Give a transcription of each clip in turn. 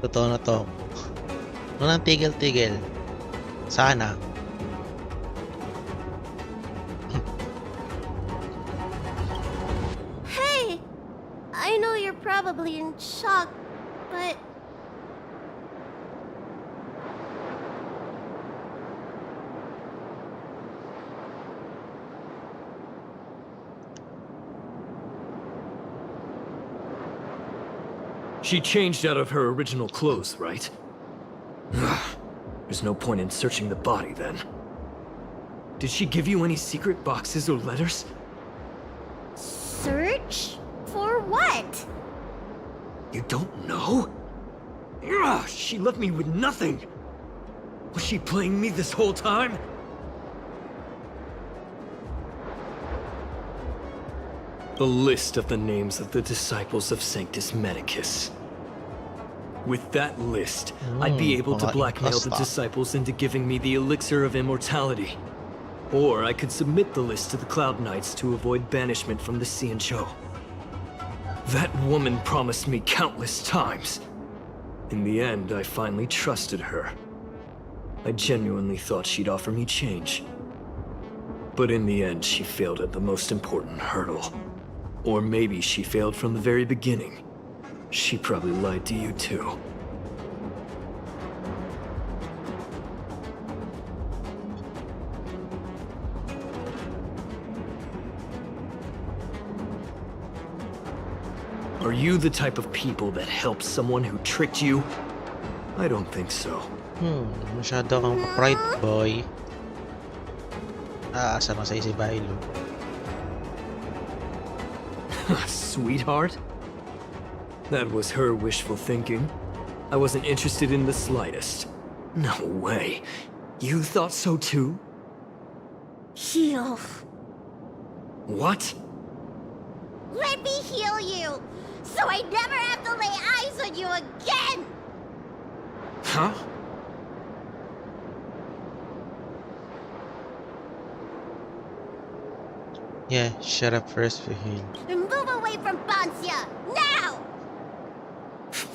Totoo na to. Walang tigil-tigil. Sana. Hey! I know you're probably in shock, but... She changed out of her original clothes, right? There's no point in searching the body, then. Did she give you any secret boxes or letters? Search? For what? You don't know? She left me with nothing! Was she playing me this whole time? A list of the names of the disciples of Sanctus Medicus. With that list, I'd be able to blackmail the disciples into giving me the elixir of immortality. Or I could submit the list to the Cloud Knights to avoid banishment from the Xianzhou. That woman promised me countless times. In the end, I finally trusted her. I genuinely thought she'd offer me change. But in the end, she failed at the most important hurdle. Or maybe she failed from the very beginning. She probably lied to you too. Are you the type of people that helps someone who tricked you? I don't think so. Masyado kang pride boy. Aasa na sa'yo si Bailo. Sweetheart? That was her wishful thinking. I wasn't interested in the slightest. No way. You thought so too? Heal. What? Let me heal you, so I never have to lay eyes on you again! Huh? Yeah, shut up first, Fahil. And move away from Bansia, now!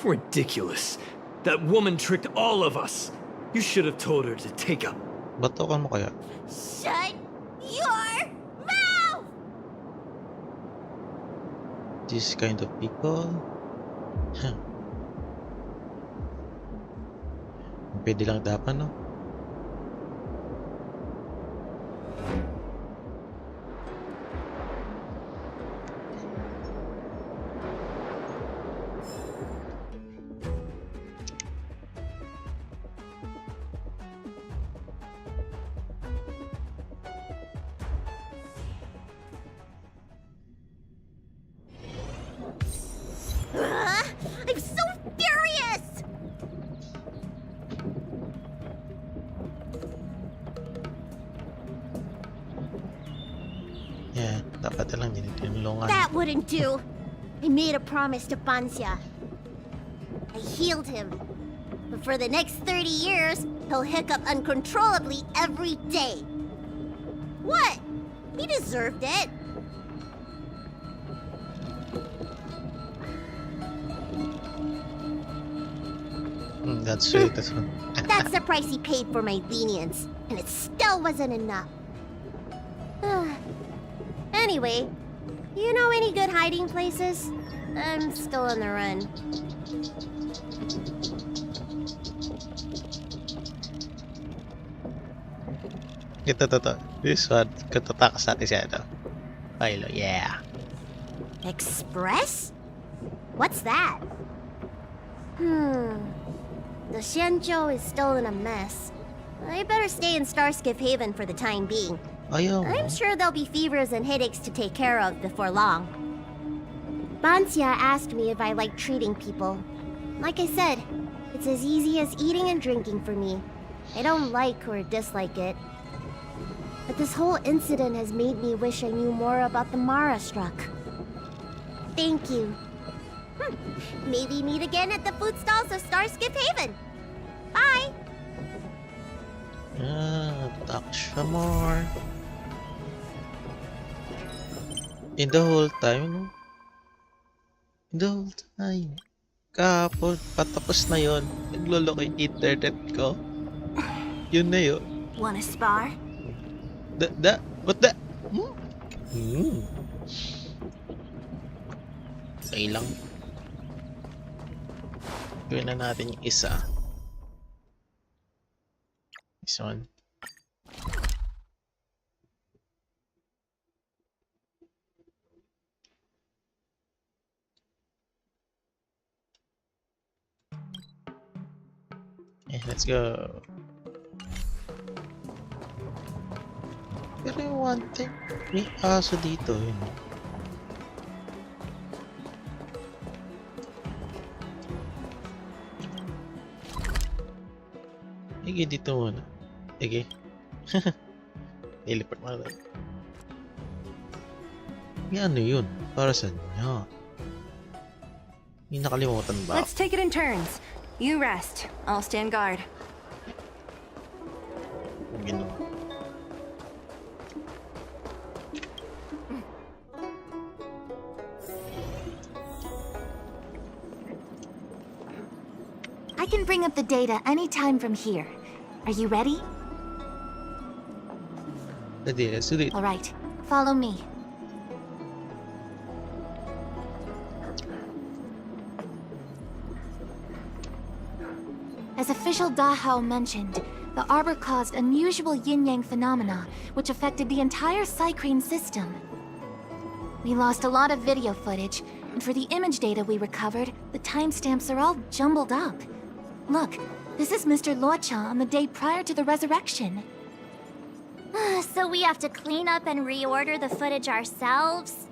Ridiculous. That woman tricked all of us. You should have told her to take up. Batukan mo kaya? Shut your mouth! This kind of people? Huh. Pwede lang dapat, no? I'm so furious! Yeah, dapat lang tinulungan. That wouldn't do. I made a promise to Bansia. I healed him. But for the next 30 years, he'll hiccup uncontrollably every day. What? He deserved it. That's sweet. That's the price he paid for my lenience, and it still wasn't enough. Anyway, you know any good hiding places? I'm still on the run. Ito. This one, katatakas natin siya, no? Bailo, yeah. Express? What's that? The Xianzhou is still in a mess. I better stay in Starskiff Haven for the time being. Ayaw. I'm sure there'll be fevers and headaches to take care of before long. Bansia asked me if I like treating people. Like I said, it's as easy as eating and drinking for me. I don't like or dislike it. But this whole incident has made me wish I knew more about the Mara struck. Thank you. Maybe meet again at the food stalls of Starskiff Haven. Bye! Talk siya more. In the whole time, no? In the whole time. Kahapon, patapos na yon. Nagloloko yung internet ko. Yun na yun. Wanna spar? What the? Okay lang. Gawin na natin yung isa. This one. Okay, let's go. Pero yung one thing, may aso dito yun. Sige, dito muna. Sige. Teleport mo na. May ano yun? Para saan niya? May nakalimutan ba? Let's take it in turns. You rest. I'll stand guard. Ginawa. I can bring up the data anytime from here. Are you ready? Ready, let's do it. All right, follow me. As official Dahao mentioned, the arbor caused unusual yin-yang phenomena, which affected the entire Cycrane system. We lost a lot of video footage, and for the image data we recovered, the timestamps are all jumbled up. Look, this is Mr. Luocha on the day prior to the resurrection. So we have to clean up and reorder the footage ourselves?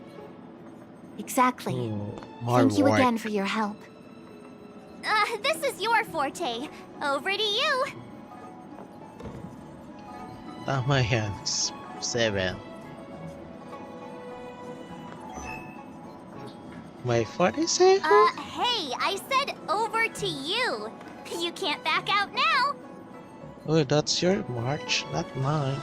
Exactly. Thank you work. again for your help. This is your forte. Over to you. Tama yan. 7. My 47? Hey, I said over to you. You can't back out now. Oh, that's your march, not mine.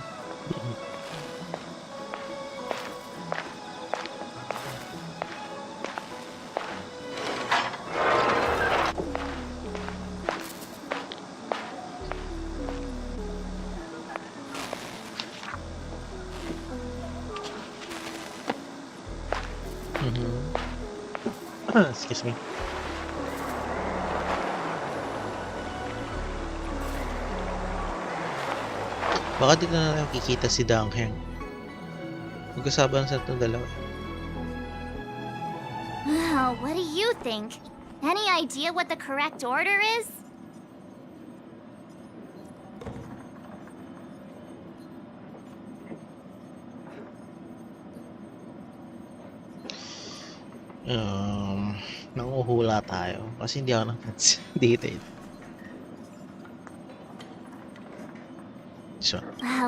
Excuse me. Baka dito na lang kikita si Dangheng. Magkasabahan sa itong dalawa. What do you think? Any idea what the correct order is? Nanguhula tayo kasi hindi ako dito eh. So,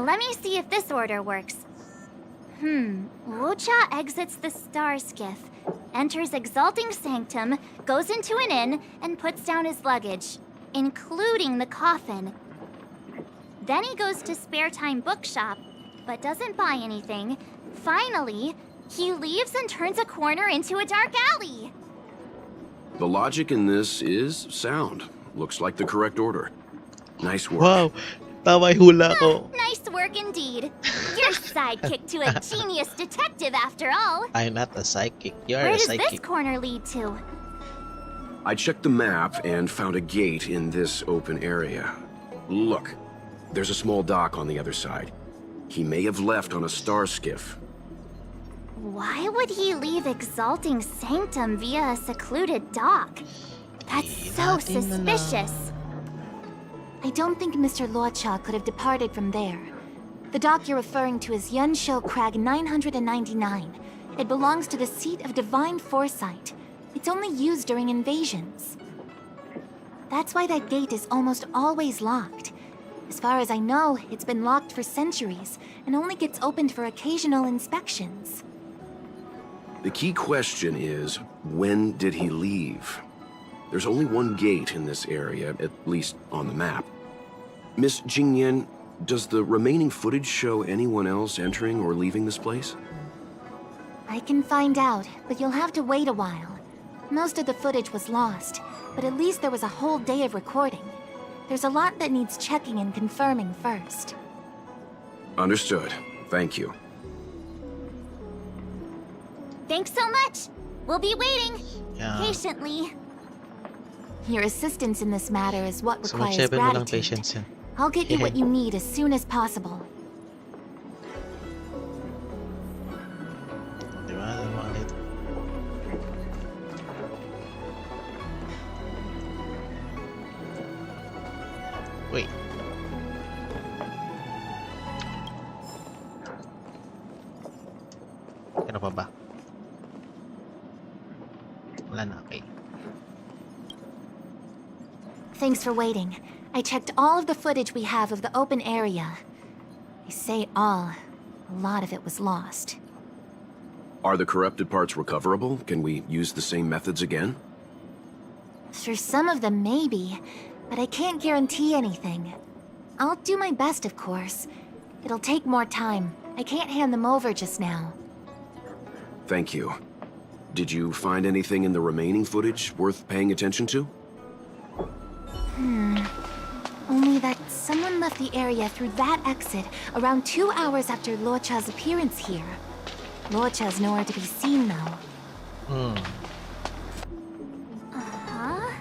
Let me see if this order works. Luocha exits the star skiff, enters Exalting Sanctum, goes into an inn, and puts down his luggage, including the coffin. Then he goes to Spare Time Bookshop, but doesn't buy anything. Finally, he leaves and turns a corner into a dark alley. The logic in this is sound. Looks like the correct order. Nice work. wow! Tama yung hula ko. Nice work indeed. You're sidekick to a genius detective after all. I'm not a psychic. You're Where a does this psychic. corner lead to? I checked the map and found a gate in this open area. Look, there's a small dock on the other side. He may have left on a star skiff. Why would he leave Exalting Sanctum via a secluded dock? That's so natin na lang. suspicious. I don't think Mr. Luocha could have departed from there. The dock you're referring to is Yunsho Crag 999. It belongs to the seat of divine foresight. It's only used during invasions. That's why that gate is almost always locked. As far as I know, it's been locked for centuries and only gets opened for occasional inspections. The key question is, when did he leave? There's only one gate in this area, at least on the map. Miss Jingyan, does the remaining footage show anyone else entering or leaving this place? I can find out, but you'll have to wait a while. Most of the footage was lost, but at least there was a whole day of recording. There's a lot that needs checking and confirming first. Understood. Thank you. Thanks so much. We'll be waiting Yeah. patiently. Your assistance in this matter is what So requires mag-7 mo lang gratitude. patience yan. I'll get you what you need as soon as possible. Diba? Ano mga ulit? Wait. Ano pa ba? Wala na, okay. Thanks for waiting. I checked all of the footage we have of the open area. I say all. A lot of it was lost. Are the corrupted parts recoverable? Can we use the same methods again? For some of them, maybe. But I can't guarantee anything. I'll do my best, of course. It'll take more time. I can't hand them over just now. Thank you. Did you find anything in the remaining footage worth paying attention to? Only that someone left the area through that exit around 2 hours after Luocha's appearance here. Luocha's nowhere to be seen, though. Huh?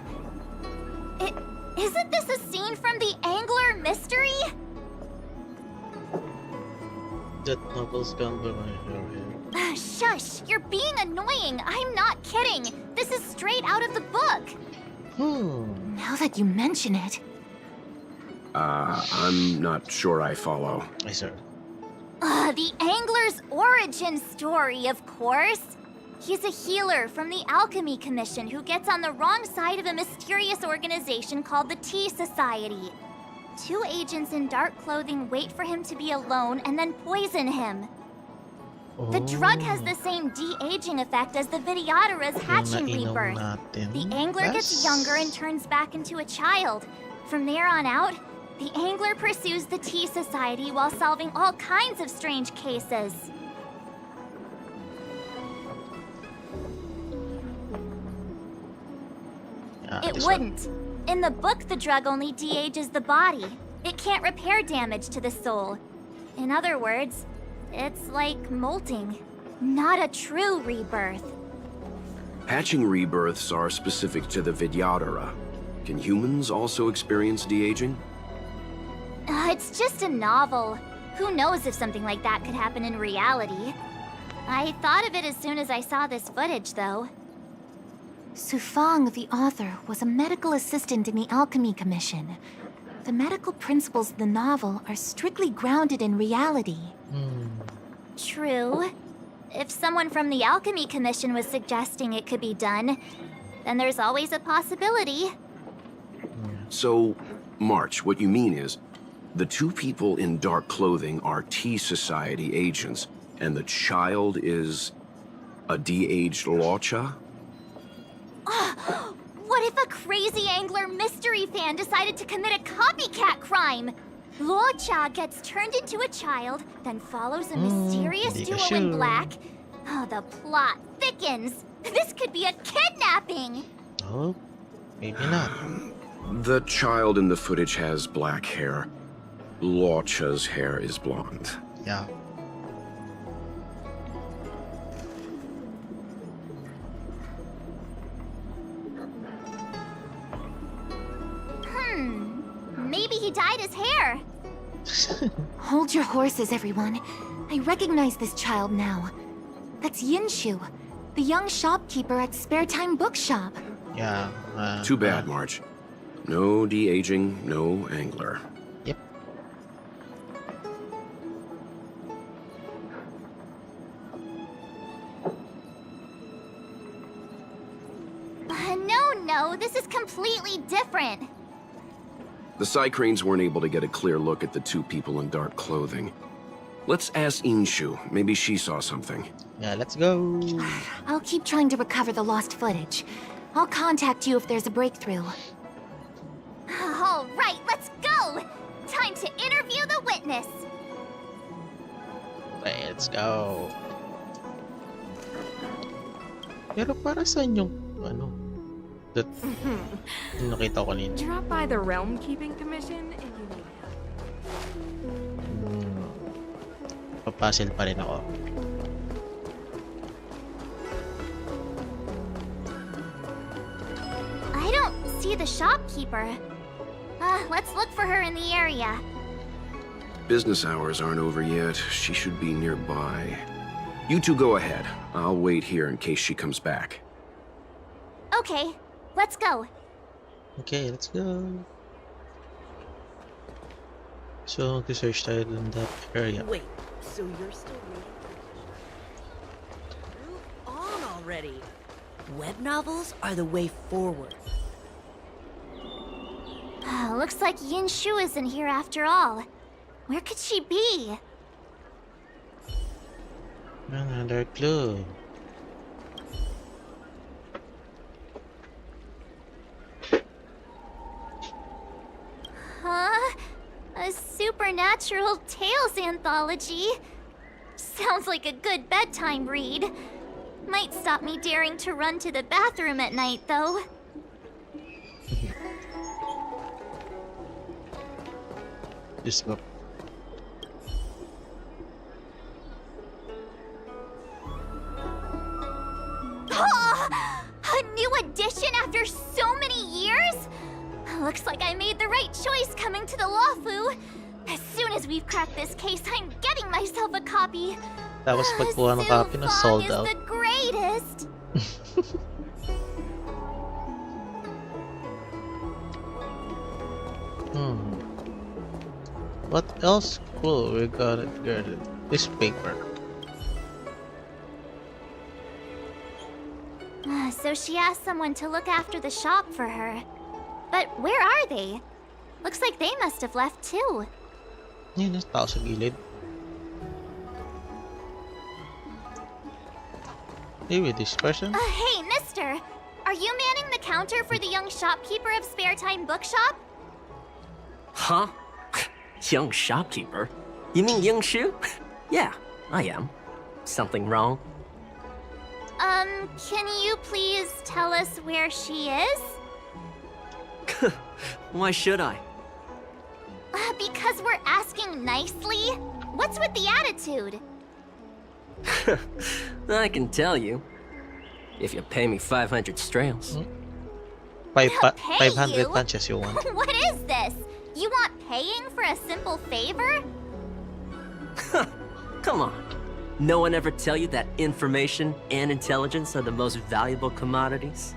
Isn't this a scene from the Angler mystery? That knuckles gumbo my hair. Shush! You're being annoying! I'm not kidding! This is straight out of the book! Now that you mention it... I'm not sure I follow. Ay, sir. The Angler's origin story, of course! He's a healer from the Alchemy Commission who gets on the wrong side of a mysterious organization called the Tea Society. 2 agents in dark clothing wait for him to be alone and then poison him. The drug has the same de-aging effect as the Vtuber's hatching rebirth. The Angler gets younger and turns back into a child. From there on out, the Angler pursues the Tea Society while solving all kinds of strange cases. It wouldn't. In the book, the drug only de-ages the body. It can't repair damage to the soul. In other words, it's like molting. Not a true rebirth. Hatching rebirths are specific to the Vidyadhara. Can humans also experience de-aging? It's just a novel. Who knows if something like that could happen in reality? I thought of it as soon as I saw this footage, though. Sufang, the author, was a medical assistant in the Alchemy Commission. The medical principles of the novel are strictly grounded in reality. True. If someone from the Alchemy Commission was suggesting it could be done, then there's always a possibility. So, March, what you mean is, the 2 people in dark clothing are Tea Society agents, and the child is a de-aged Luocha? What if a crazy Angler mystery fan decided to commit a copycat crime? Luocha gets turned into a child, then follows a mysterious hindi ka duo in sure. black. Oh, the plot thickens. This could be a kidnapping. Oh, maybe not. The child in the footage has black hair. Luocha's hair is blonde. Yeah. Maybe he dyed his hair. Hold your horses, everyone. I recognize this child now. That's Yinshu, the young shopkeeper at Spare Time Bookshop. Yeah. Too bad, March. No de-aging, no Angler. Yep. No, this is completely different. The Psycranes weren't able to get a clear look at the 2 people in dark clothing. Let's ask Inshu. Maybe she saw something. Yeah, let's go. I'll keep trying to recover the lost footage. I'll contact you if there's a breakthrough. All right, let's go. Time to interview the witness. Let's go. Pero para saan yung ano. That, yung nakita ko kanina. Drop by the Realm Keeping Commission if you need help. Papasil pa rin ako. I don't see the shopkeeper. Let's look for her in the area. Business hours aren't over yet. She should be nearby. You two go ahead. I'll wait here in case she comes back. Okay, let's go. Okay, let's go. So, research tayo dun that area. Wait, so you're still reading? Move on already. Web novels are the way forward. Looks like Yin Shu isn't here after all. Where could she be? Another clue. Huh? A supernatural tales anthology? Sounds like a good bedtime read. Might stop me daring to run to the bathroom at night, though. This book. A new edition after so many years? Looks like I made the right choice coming to the Lawfu. As soon as we've cracked this case, I'm getting myself a copy. Tapos pagkuha ng copy na sold out. Is the greatest. What else clue we got it here? This paper. So she asked someone to look after the shop for her. But where are they? Looks like they must have left too. Yun, nasa tao sa gilid. Maybe this person? Hey, mister! Are you manning the counter for the young shopkeeper of Spare Time Bookshop? Huh? Young shopkeeper? You mean Young Shu? Yeah, I am. Something wrong? Can you please tell us where she is? Why should I? Because we're asking nicely. What's with the attitude? I can tell you. If you pay me 500 strails. 500 you? punches you want. What is this? You want paying for a simple favor? Come on. No one ever tell you that information and intelligence are the most valuable commodities?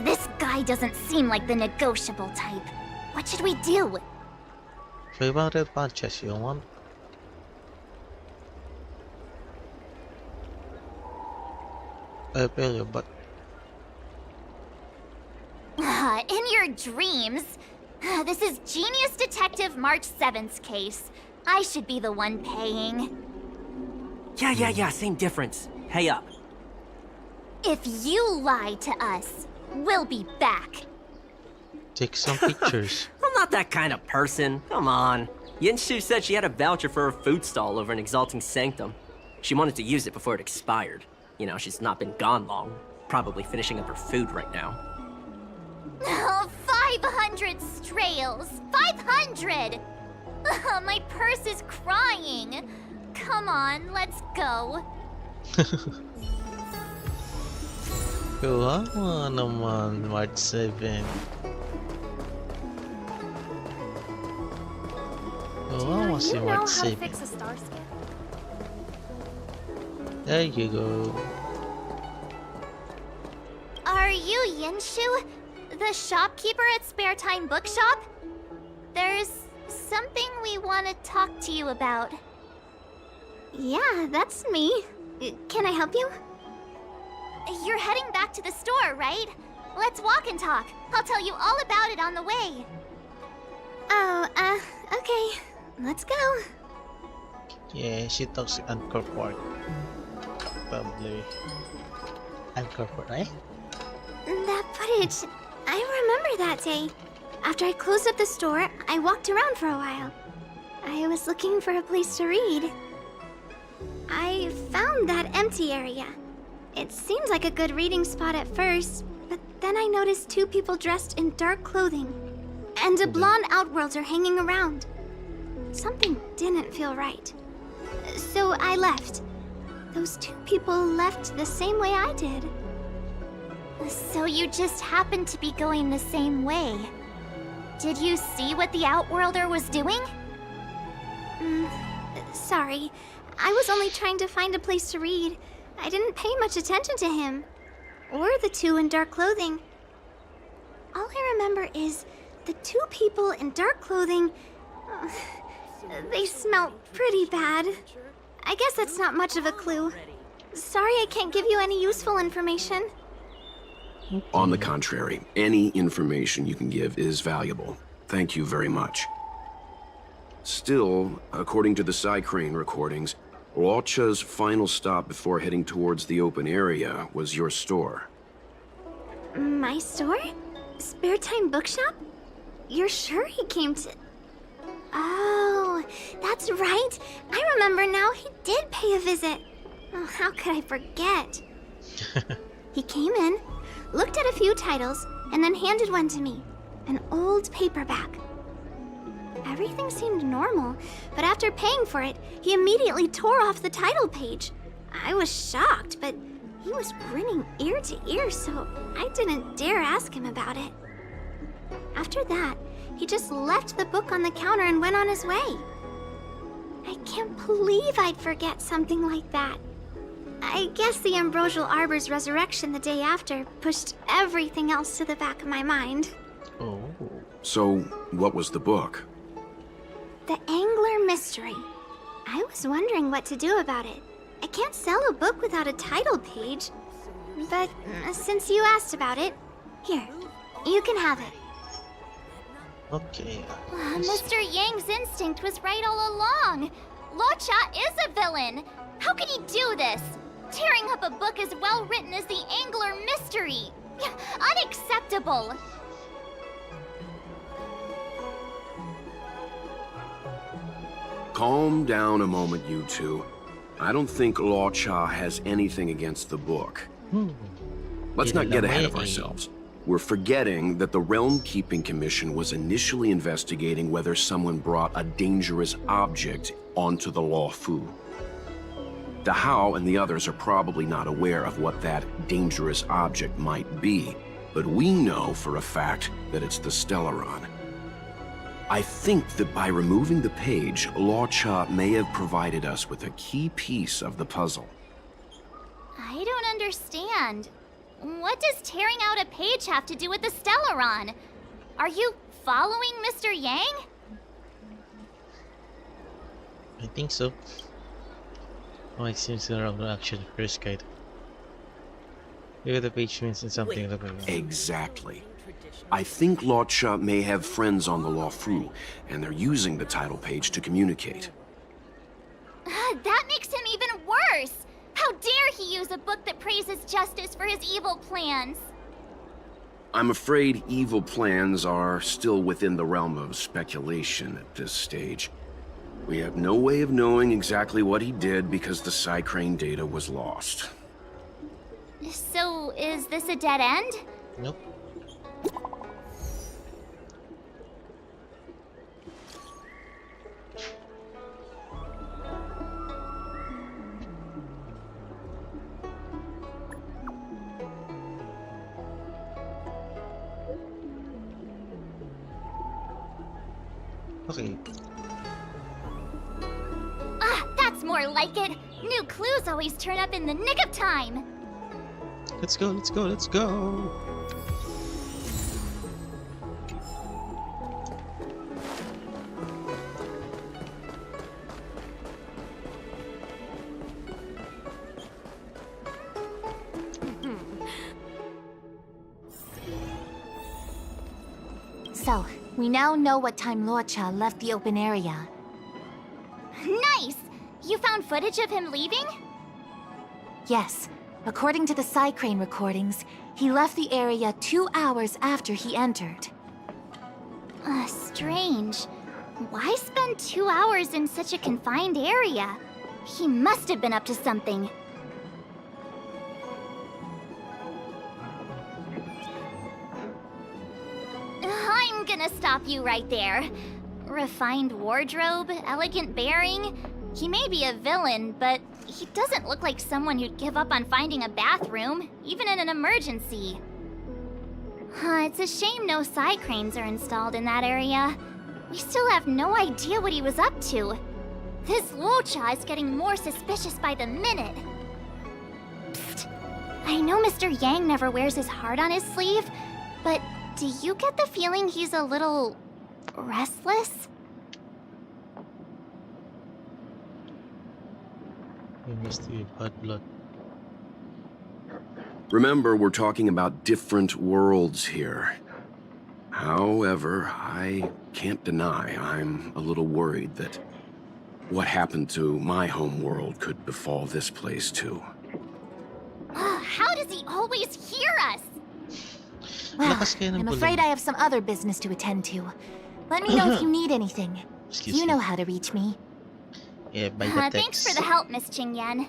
This guy doesn't seem like the negotiable type. What should we do? 500 punches you want? I feel you, but In your dreams. This is Genius Detective March 7th's case. I should be the one paying. Yeah, same difference. Pay up. If you lie to us, we'll be back. take some pictures. I'm not that kind of person. Come on. Yinshu said she had a voucher for her food stall over in Exalting Sanctum. She wanted to use it before it expired. You know, she's not been gone long. Probably finishing up her food right now. Oh, 500 strails! 500! My purse is crying. Come on, let's go. Kawawa naman, March 7. Kawawa si March 7. fix a star scan? There you go. Are you Yinshu? The shopkeeper at Spare Time Bookshop? There's something we want to talk to you about. Yeah, that's me. Can I help you? You're heading back to the store, right? Let's walk and talk. I'll tell you all about it on the way. Oh, okay. Let's go. Yeah, she talks uncorporate. Probably. Uncorporate, right? That footage, I remember that day. After I closed up the store, I walked around for a while. I was looking for a place to read. I found that empty area. It seemed like a good reading spot at first, but then I noticed two people dressed in dark clothing, and a blonde outworlder hanging around. Something didn't feel right. So I left. Those two people left the same way I did. So you just happened to be going the same way. Did you see what the Outworlder was doing? Sorry. I was only trying to find a place to read. I didn't pay much attention to him. Or the two in dark clothing. All I remember is the two people in dark clothing... they smell pretty bad. I guess that's not much of a clue. Sorry I can't give you any useful information. On the contrary, any information you can give is valuable. Thank you very much. Still, according to the Psycrane recordings, Luocha's final stop before heading towards the open area was your store. My store? Spare Time Bookshop? You're sure he came to... Oh, that's right. I remember now, he did pay a visit. Oh, how could I forget? He came in, looked at a few titles, and then handed one to me. An old paperback. Everything seemed normal, but after paying for it, he immediately tore off the title page. I was shocked, but he was grinning ear to ear, so I didn't dare ask him about it. After that, he just left the book on the counter and went on his way. I can't believe I'd forget something like that. I guess the Ambrosial Arbor's resurrection the day after pushed everything else to the back of my mind. Oh. So, what was the book? The Angler Mystery. I was wondering what to do about it. I can't sell a book without a title page. But since you asked about it, here, you can have it. Okay. Mr. Yang's instinct was right all along. Luocha is a villain. How could he do this? Tearing up a book as well written as the Angler Mystery. Unacceptable. Calm down a moment, you two. I don't think Luocha has anything against the book. Let's not get ahead of ourselves. We're forgetting that the Realm Keeping Commission was initially investigating whether someone brought a dangerous object onto the Luofu. The Hao and the others are probably not aware of what that dangerous object might be, but we know for a fact that it's the Stellaron. I think that by removing the page, Luocha may have provided us with a key piece of the puzzle. I don't understand. What does tearing out a page have to do with the Stellaron? Are you following Mr. Yang? I think so. Oh, it seems the wrong action first guide. Maybe the page means something like that. Exactly. I think Luocha may have friends on the Luofu, and they're using the title page to communicate. That makes him even worse! How dare he use a book that praises justice for his evil plans? I'm afraid evil plans are still within the realm of speculation at this stage. We have no way of knowing exactly what he did because the Psycrane data was lost. So, is this a dead end? Nope. Okay. That's more like it. New clues always turn up in the nick of time. Let's go, let's go, let's go! So, we now know what time Luocha left the open area. Nice! You found footage of him leaving? Yes. According to the Psycrane recordings, he left the area 2 hours after he entered. Strange. Why spend 2 hours in such a confined area? He must have been up to something. I'm gonna stop you right there. Refined wardrobe, elegant bearing. He may be a villain, but he doesn't look like someone who'd give up on finding a bathroom, even in an emergency. It's a shame no side cranes are installed in that area. We still have no idea what he was up to. This Luocha is getting more suspicious by the minute. Psst. I know Mr. Yang never wears his heart on his sleeve, but do you get the feeling he's a little restless? He must be bad blood. Remember, we're talking about different worlds here. However, I can't deny I'm a little worried that what happened to my home world could befall this place too. How does he always hear us? Well, Lakas kayo ng I'm bulong. afraid I have some other business to attend to. Let me know if you need anything. Excuse You me. know how to reach me. Yeah, by the text. Thanks for the help, Miss Qingyan.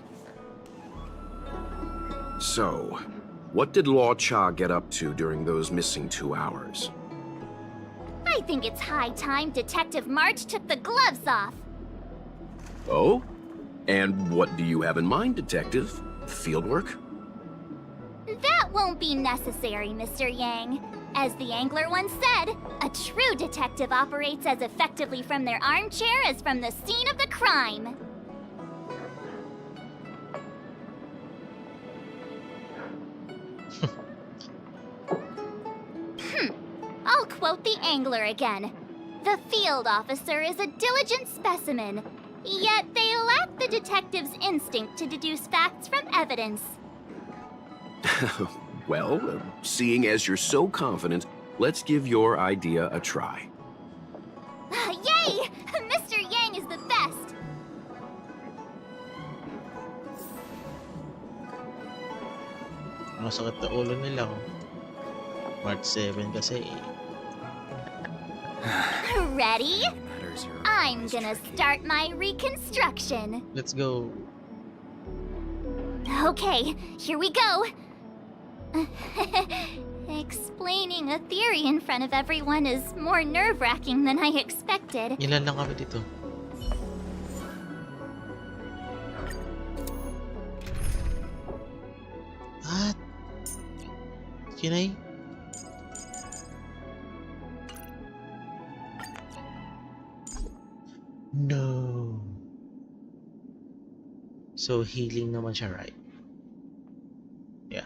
So, what did Law Cha get up to during those missing 2 hours? I think it's high time Detective March took the gloves off. Oh? And what do you have in mind, Detective? Fieldwork? That won't be necessary, Mr. Yang. As the Angler once said, a true detective operates as effectively from their armchair as from the scene of the crime. I'll quote the Angler again. The field officer is a diligent specimen, yet they lack the detective's instinct to deduce facts from evidence. Well, seeing as you're so confident, let's give your idea a try. Yay! Mr. Yang is the best! Masakit na ulo nila. March 7 kasi eh. Ready? I'm gonna start my reconstruction. Let's go. Okay, here we go. Explaining a theory in front of everyone is more nerve-wracking than I expected. Ilan lang kami dito? What? Can I? No. So healing naman siya, right? Yeah.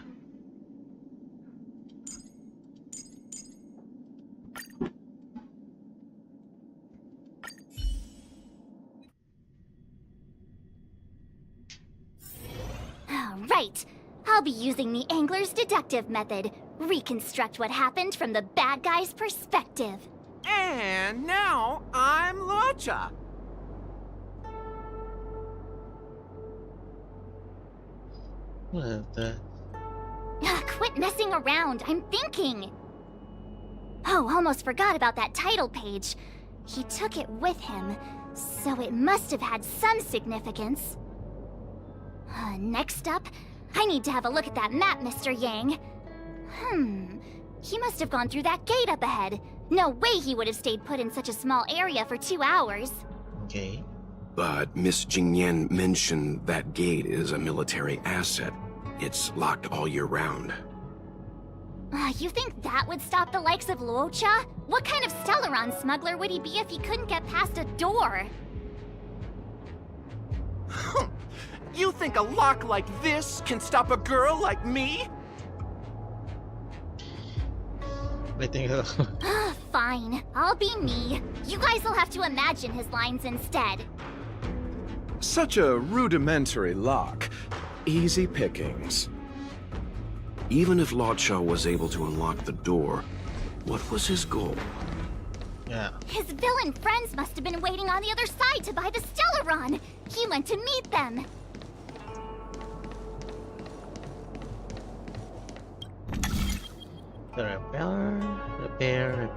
Right. I'll be using the Angler's deductive method. Reconstruct what happened from the bad guy's perspective. And now I'm Luocha. What the? Quit messing around. I'm thinking. Oh, almost forgot about that title page. He took it with him, so it must have had some significance. Next up, I need to have a look at that map, Mr. Yang. He must have gone through that gate up ahead. No way he would have stayed put in such a small area for 2 hours. Okay. But Miss Jingyan mentioned that gate is a military asset. It's locked all year round. You think that would stop the likes of Luocha? What kind of Stellaron smuggler would he be if he couldn't get past a door? You think a lock like this can stop a girl like me? I think Fine, I'll be me. You guys will have to imagine his lines instead. Such a rudimentary lock. Easy pickings. Even if Luocha was able to unlock the door, what was his goal? yeah. His villain friends must have been waiting on the other side to buy the Stellaron. He went to meet them. The repair.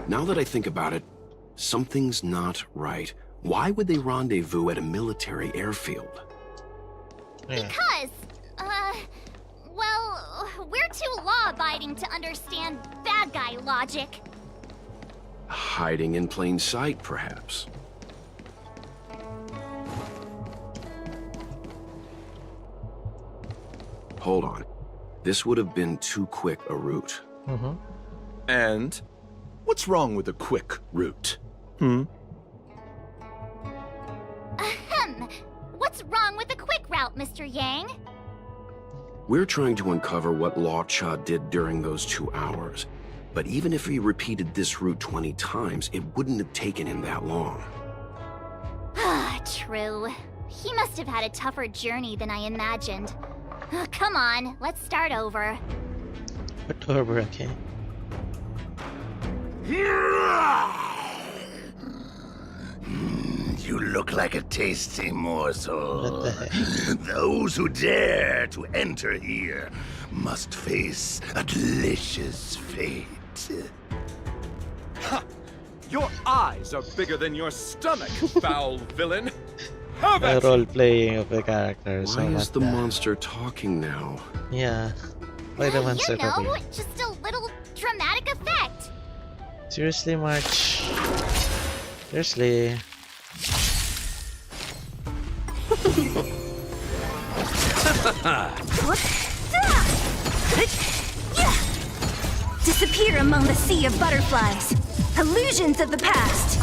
Now that I think about it, something's not right. Why would they rendezvous at a military airfield? Yeah. Because, well, we're too law-abiding to understand bad guy logic. Hiding in plain sight, perhaps. Hold on. This would have been too quick a route. Mm-hmm. And what's wrong with a quick route? Hmm? Ahem. What's wrong with the quick route, Mr. Yang? We're trying to uncover what Law Cha did during those 2 hours. But even if he repeated this route 20 times, it wouldn't have taken him that long. Ah, true. He must have had a tougher journey than I imagined. Come on, let's start over. But over, okay. You look like a tasty morsel. What the heck? Those who dare to enter here must face a delicious fate. Ha! Your eyes are bigger than your stomach, foul villain. Have The it! role playing of the characters. Why so is what the monster talking now? Yeah. Why the monster You know, talking? just a little dramatic effect. Seriously, March. Seriously. Disappear among the sea of butterflies. Illusions of the past.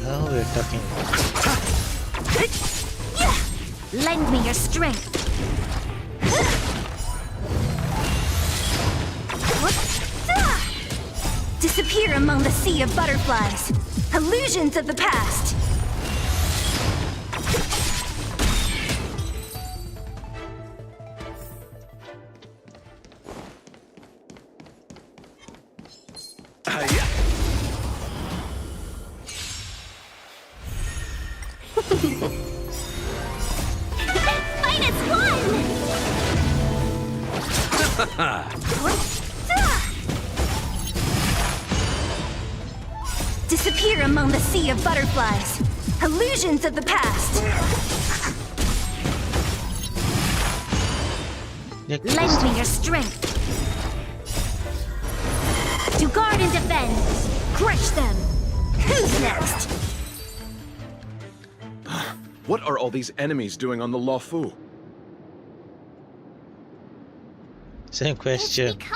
Now we're talking. Lend me your strength. Disappear among the sea of butterflies. Illusions of the past. Disappear among the sea of butterflies. Illusions of the past. Lend me your strength. To guard and defend. Crush them. Who's next? What are all these enemies doing on the Luofu? Same question. Because...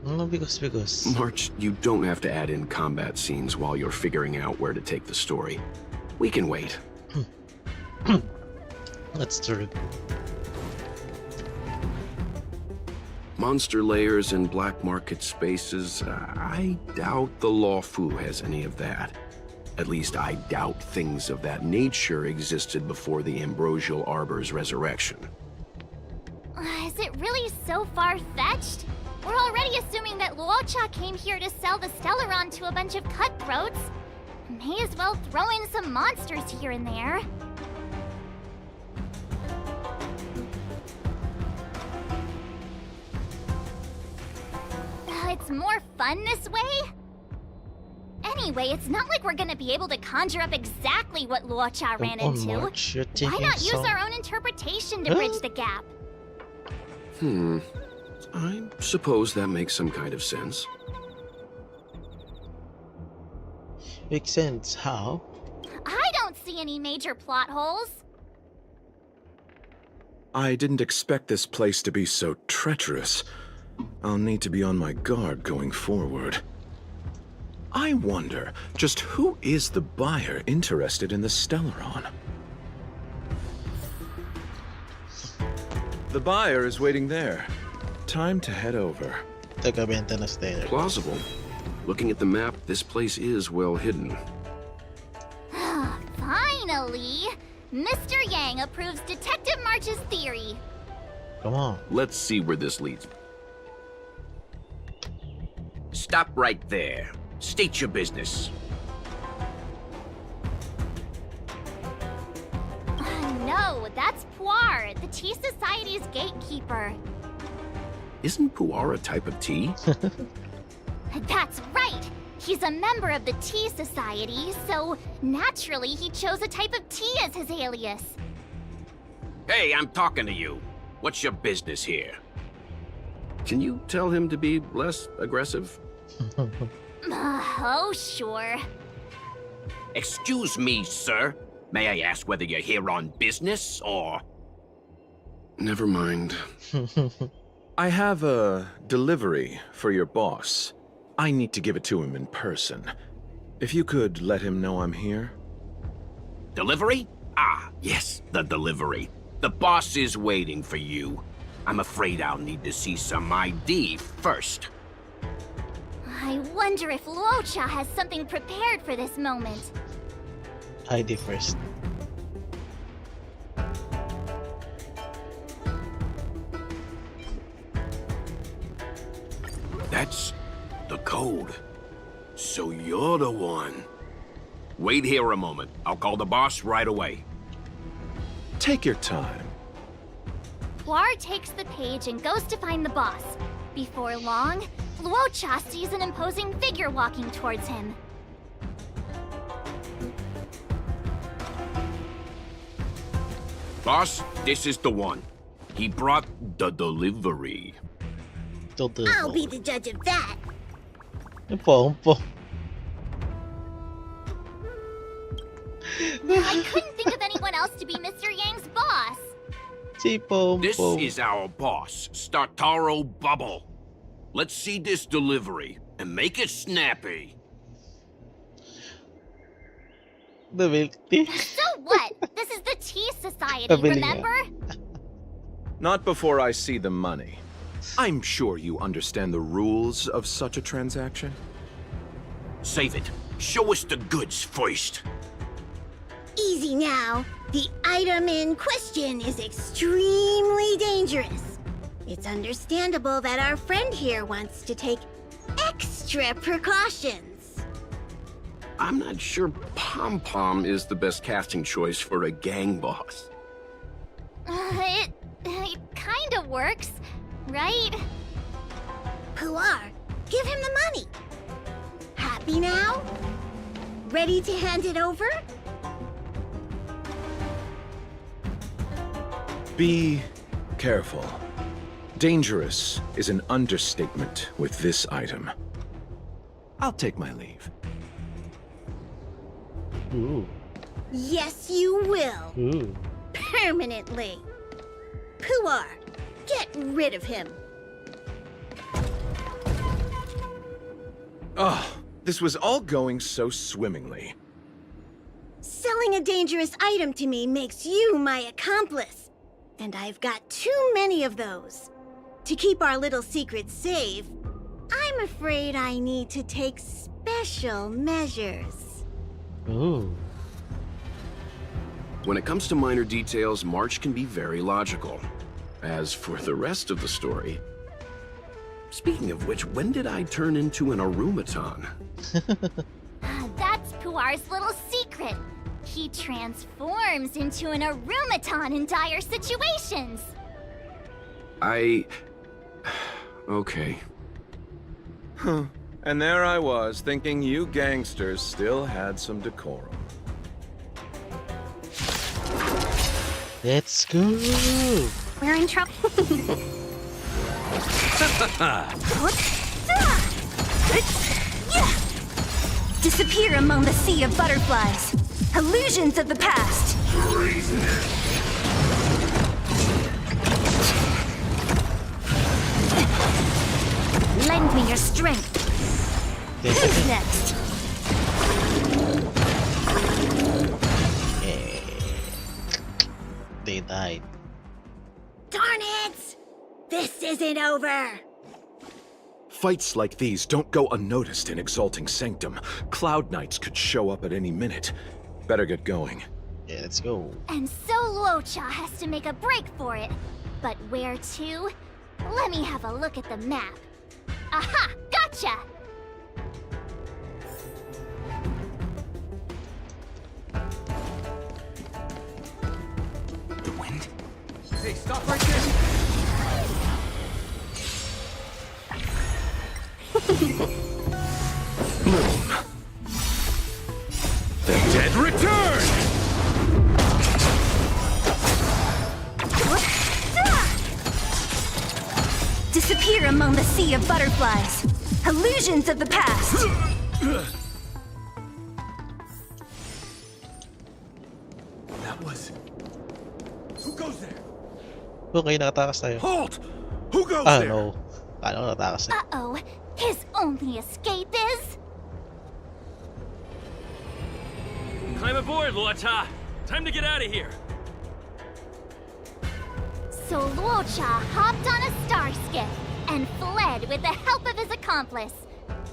No, because. March, you don't have to add in combat scenes while you're figuring out where to take the story. We can wait. That's true. Monster layers and black market spaces, I doubt the Luofu has any of that. At least I doubt things of that nature existed before the Ambrosial Arbor's resurrection. Is it really so far-fetched? We're already assuming that Luocha came here to sell the Stellaron to a bunch of cutthroats. May as well throw in some monsters here and there. It's more fun this way? Anyway, it's not like we're gonna be able to conjure up exactly what Luocha ran into. March, you're Why not use so... our own interpretation to bridge the gap? I suppose that makes some kind of sense. Makes sense. How? I don't see any major plot holes. I didn't expect this place to be so treacherous. I'll need to be on my guard going forward. I wonder, just who is the buyer interested in the Stellaron? The buyer is waiting there. Time to head over. Taga-benta na stay there. Plausible. Looking at the map, this place is well hidden. Finally! Mr. Yang approves Detective March's theory. Come on. Let's see where this leads. Stop right there. State your business. No, that's Puar, the Tea Society's gatekeeper. Isn't pu'er a type of tea? That's right! He's a member of the Tea Society, so naturally he chose a type of tea as his alias. Hey, I'm talking to you. What's your business here? Can you tell him to be less aggressive? Oh, sure. Excuse me, sir. May I ask whether you're here on business, or... Never mind. I have a delivery for your boss. I need to give it to him in person. If you could let him know I'm here. Delivery? Ah, yes, the delivery. The boss is waiting for you. I'm afraid I'll need to see some ID first. I wonder if Luocha has something prepared for this moment. ID first. That's the code. So you're the one. Wait here a moment. I'll call the boss right away. Take your time. Puar takes the page and goes to find the boss. Before long, Luocha sees an imposing figure walking towards him. Boss, this is the one. He brought the delivery. I'll be the judge of that. Umpo. I couldn't think of anyone else to be Mr. Yang's boss. This is our boss, Startaro Bubble. Let's see this delivery and make it snappy. The milk tea? So what? This is the Tea Society, Pabili remember? Not before I see the money. I'm sure you understand the rules of such a transaction. Save it. Show us the goods first. Easy now. The item in question is extremely dangerous. It's understandable that our friend here wants to take extra precautions. I'm not sure Pom Pom is the best casting choice for a gang boss. It kind of works, right? Puar, give him the money. Happy now? Ready to hand it over? Be careful. Dangerous is an understatement with this item. I'll take my leave. Ooh. Yes, you will. Ooh. Permanently. Puar, get rid of him. Oh, this was all going so swimmingly. Selling a dangerous item to me makes you my accomplice. And I've got too many of those. To keep our little secret safe, I'm afraid I need to take special measures. Ooh. When it comes to minor details, March can be very logical. As for the rest of the story... Speaking of which, when did I turn into an Arumaton? That's Puar's little secret. He transforms into an Arumaton in dire situations. Okay. Huh. And there I was, thinking you gangsters still had some decorum. Let's go. We're in trouble. Disappear among the sea of butterflies. Illusions of the past. Lend me your strength. Who's next? They died. Darn it! This isn't over! Fights like these don't go unnoticed in Exalting Sanctum. Cloud Knights could show up at any minute. Better get going. Yeah, let's go. And so Luocha has to make a break for it. But where to? Let me have a look at the map. Aha! Gotcha! The wind? Hey, stop right there! Bloom. The dead return! Disappear among the sea of butterflies. Illusions of the past. That was... Who goes there? Okay, nakatakas tayo. Halt! Who goes Ah, there? no. Paano nakatakas tayo? Uh-oh. His only escape is... Climb aboard, Luocha. Time to get out of here. So Luocha hopped on a star skiff and fled with the help of his accomplice.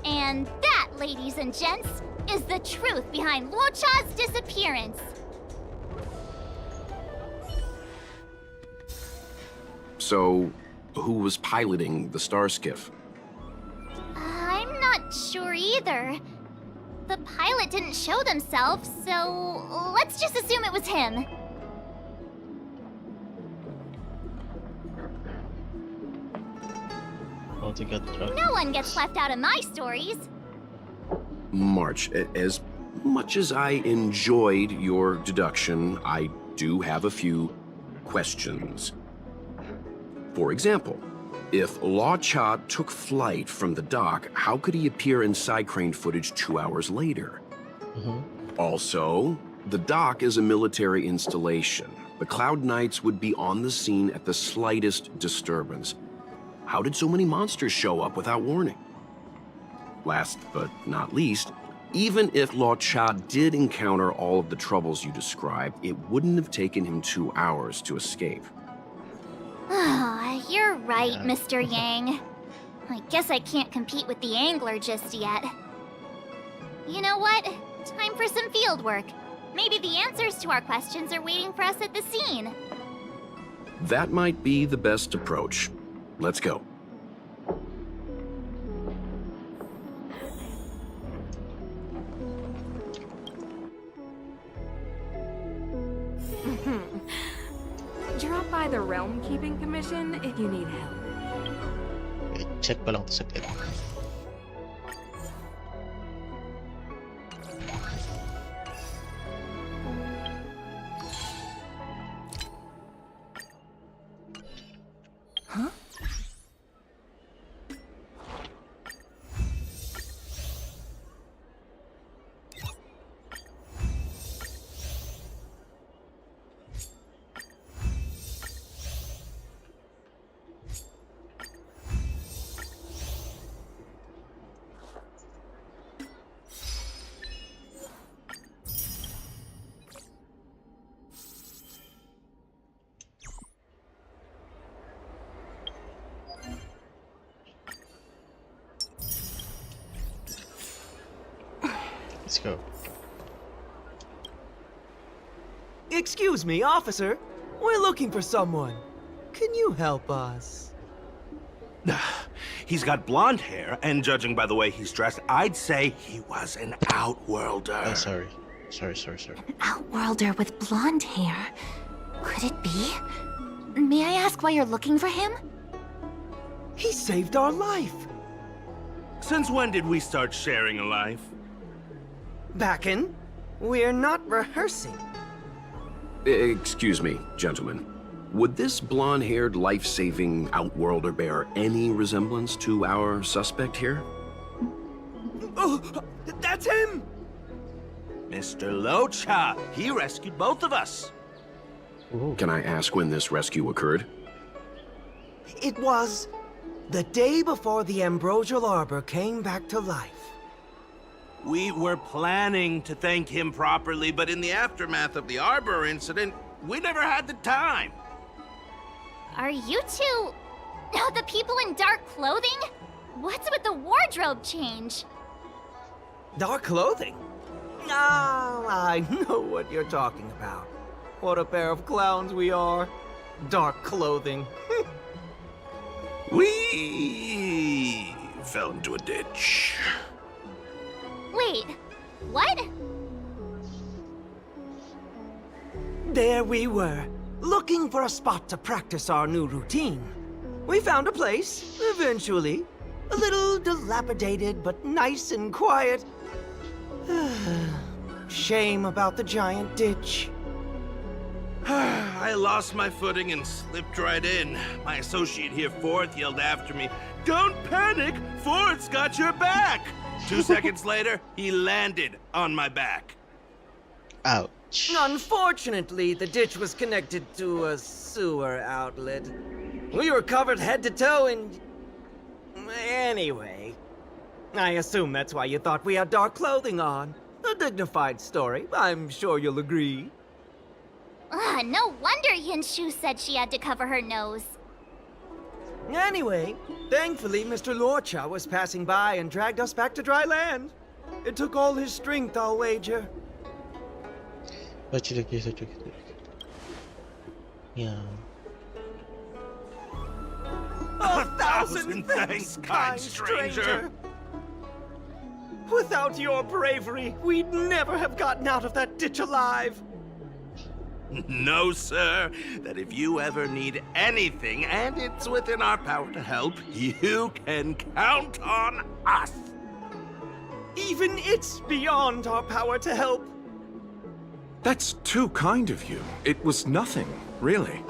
And that, ladies and gents, is the truth behind Luocha's disappearance. So, who was piloting the star skiff? I'm not sure either. The pilot didn't show themselves, so let's just assume it was him. Oh, to get drunk. No one gets left out of my stories. March, as much as I enjoyed your deduction, I do have a few questions. For example, if Luocha took flight from the dock, how could he appear in side crane footage 2 hours later? Also, the dock is a military installation. The Cloud Knights would be on the scene at the slightest disturbance. How did so many monsters show up without warning? Last but not least, even if Luocha did encounter all of the troubles you described, it wouldn't have taken him 2 hours to escape. You're right, Mr. Yang. I guess I can't compete with the angler just yet. You know what? Time for some field work. Maybe the answers to our questions are waiting for us at the scene. That might be the best approach. Let's go. Drop by the Realm Keeping Commission if you need help. Okay, check ko lang to saglit. Huh? Let's go. Excuse me, officer. We're looking for someone. Can you help us? He's got blonde hair, and judging by the way he's dressed, I'd say he was an outworlder. Oh, sorry. Sorry. An outworlder with blonde hair. Could it be? May I ask why you're looking for him? He saved our life. Since when did we start sharing a life? Backen, we're not rehearsing. Excuse me, gentlemen. Would this blonde-haired, life-saving outworlder bear any resemblance to our suspect here? Oh, that's him! Mr. Luocha, he rescued both of us. Ooh. Can I ask when this rescue occurred? It was the day before the Ambrosial Arbor came back to life. We were planning to thank him properly, but in the aftermath of the Arbor incident, we never had the time. Are you two... the people in dark clothing? What's with the wardrobe change? Dark clothing? Ah, I know what you're talking about. What a pair of clowns we are. Dark clothing. We fell into a ditch. Wait, what? There we were, looking for a spot to practice our new routine. We found a place, eventually. A little dilapidated, but nice and quiet. Shame about the giant ditch. I lost my footing and slipped right in. My associate here, Fourth, yelled after me, "Don't panic! Fourth's got your back!" 2 seconds later, he landed on my back. Ouch. Unfortunately, the ditch was connected to a sewer outlet. We were covered head to toe in... Anyway, I assume that's why you thought we had dark clothing on. A dignified story, I'm sure you'll agree. No wonder Yinshu said she had to cover her nose. Anyway, thankfully Mr. Lorcha was passing by and dragged us back to dry land. It took all his strength, I'll wager. But you look such a... Yeah. 1,000 thanks, kind stranger. Without your bravery, we'd never have gotten out of that ditch alive. No, sir. That if you ever need anything, and it's within our power to help, you can count on us. Even it's beyond our power to help. That's too kind of you. It was nothing, really.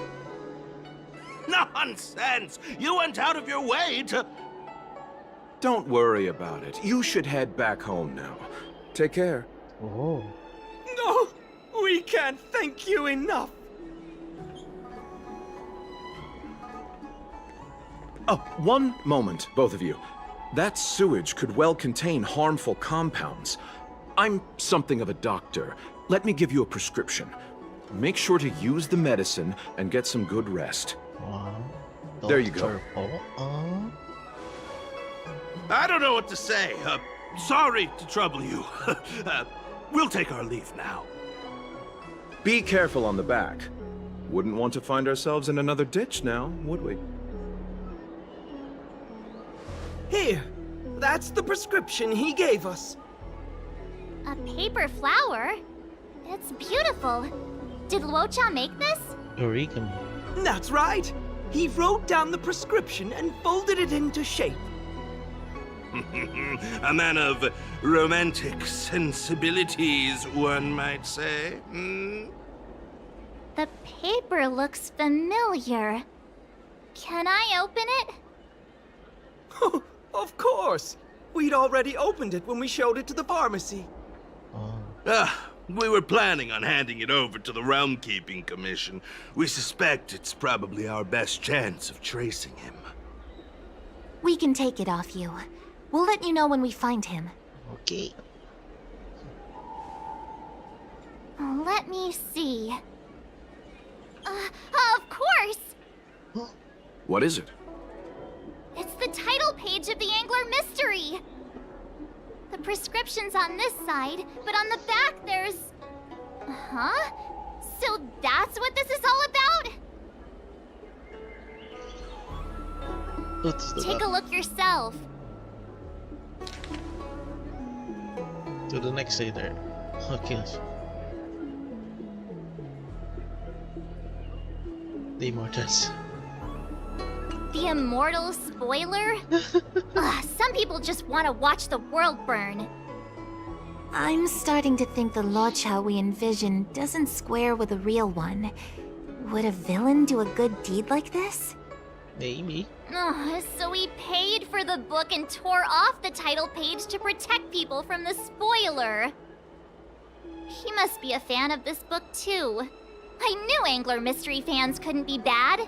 Nonsense! You went out of your way to... Don't worry about it. You should head back home now. Take care. Oh. No! We can't thank you enough! Oh, one moment, both of you. That sewage could well contain harmful compounds. I'm something of a doctor. Let me give you a prescription. Make sure to use the medicine and get some good rest. There you go. I don't know what to say. Sorry to trouble you. We'll take our leave now. Be careful on the back. Wouldn't want to find ourselves in another ditch now, would we? Here, that's the prescription he gave us. A paper flower? It's beautiful. Did Luocha make this? Origami. That's right. He wrote down the prescription and folded it into shape. A man of romantic sensibilities, one might say. The paper looks familiar. Can I open it? Of course. We'd already opened it when we showed it to the pharmacy. We were planning on handing it over to the Realm Keeping Commission. We suspect it's probably our best chance of tracing him. We can take it off you. We'll let you know when we find him. Okay. Let me see. Of course! What is it? It's the title page of the Angler Mystery! The prescription's on this side, but on the back there's... Huh? So that's what this is all about? Take a look yourself. To the next day there. Okay. The Immortals. The immortal spoiler? Some people just want to watch the world burn. I'm starting to think the Luocha we envision doesn't square with a real one. Would a villain do a good deed like this? Maybe. So he paid for the book and tore off the title page to protect people from the spoiler. He must be a fan of this book too. I knew Angler Mystery fans couldn't be bad.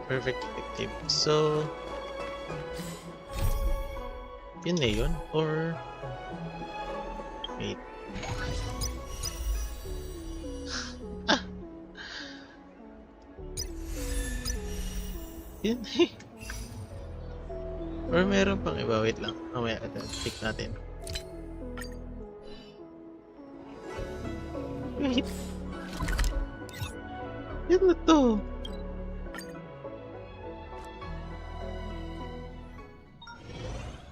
Perfect detective. So Yun na yun? Or... Wait. Yun na eh. Or meron pang iba? Wait lang. Mamaya, check natin. Wait. Yun na to.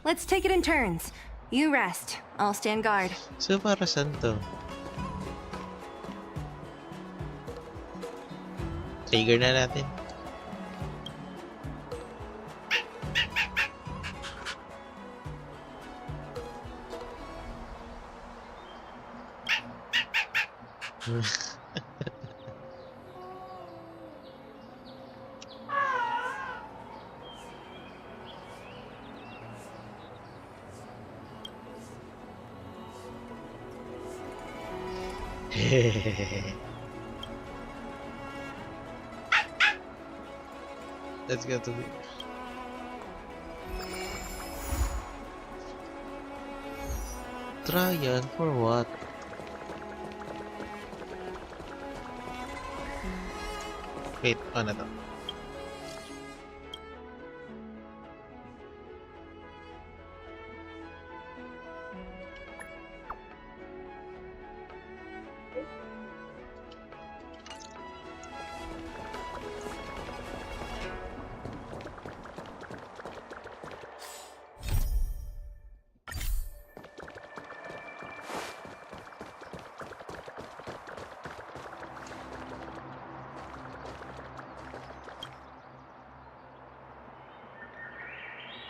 Let's take it in turns. You rest. I'll stand guard. So, para saan to? Trigger na natin. Let's go to the... Trial for what? Wait, ano to?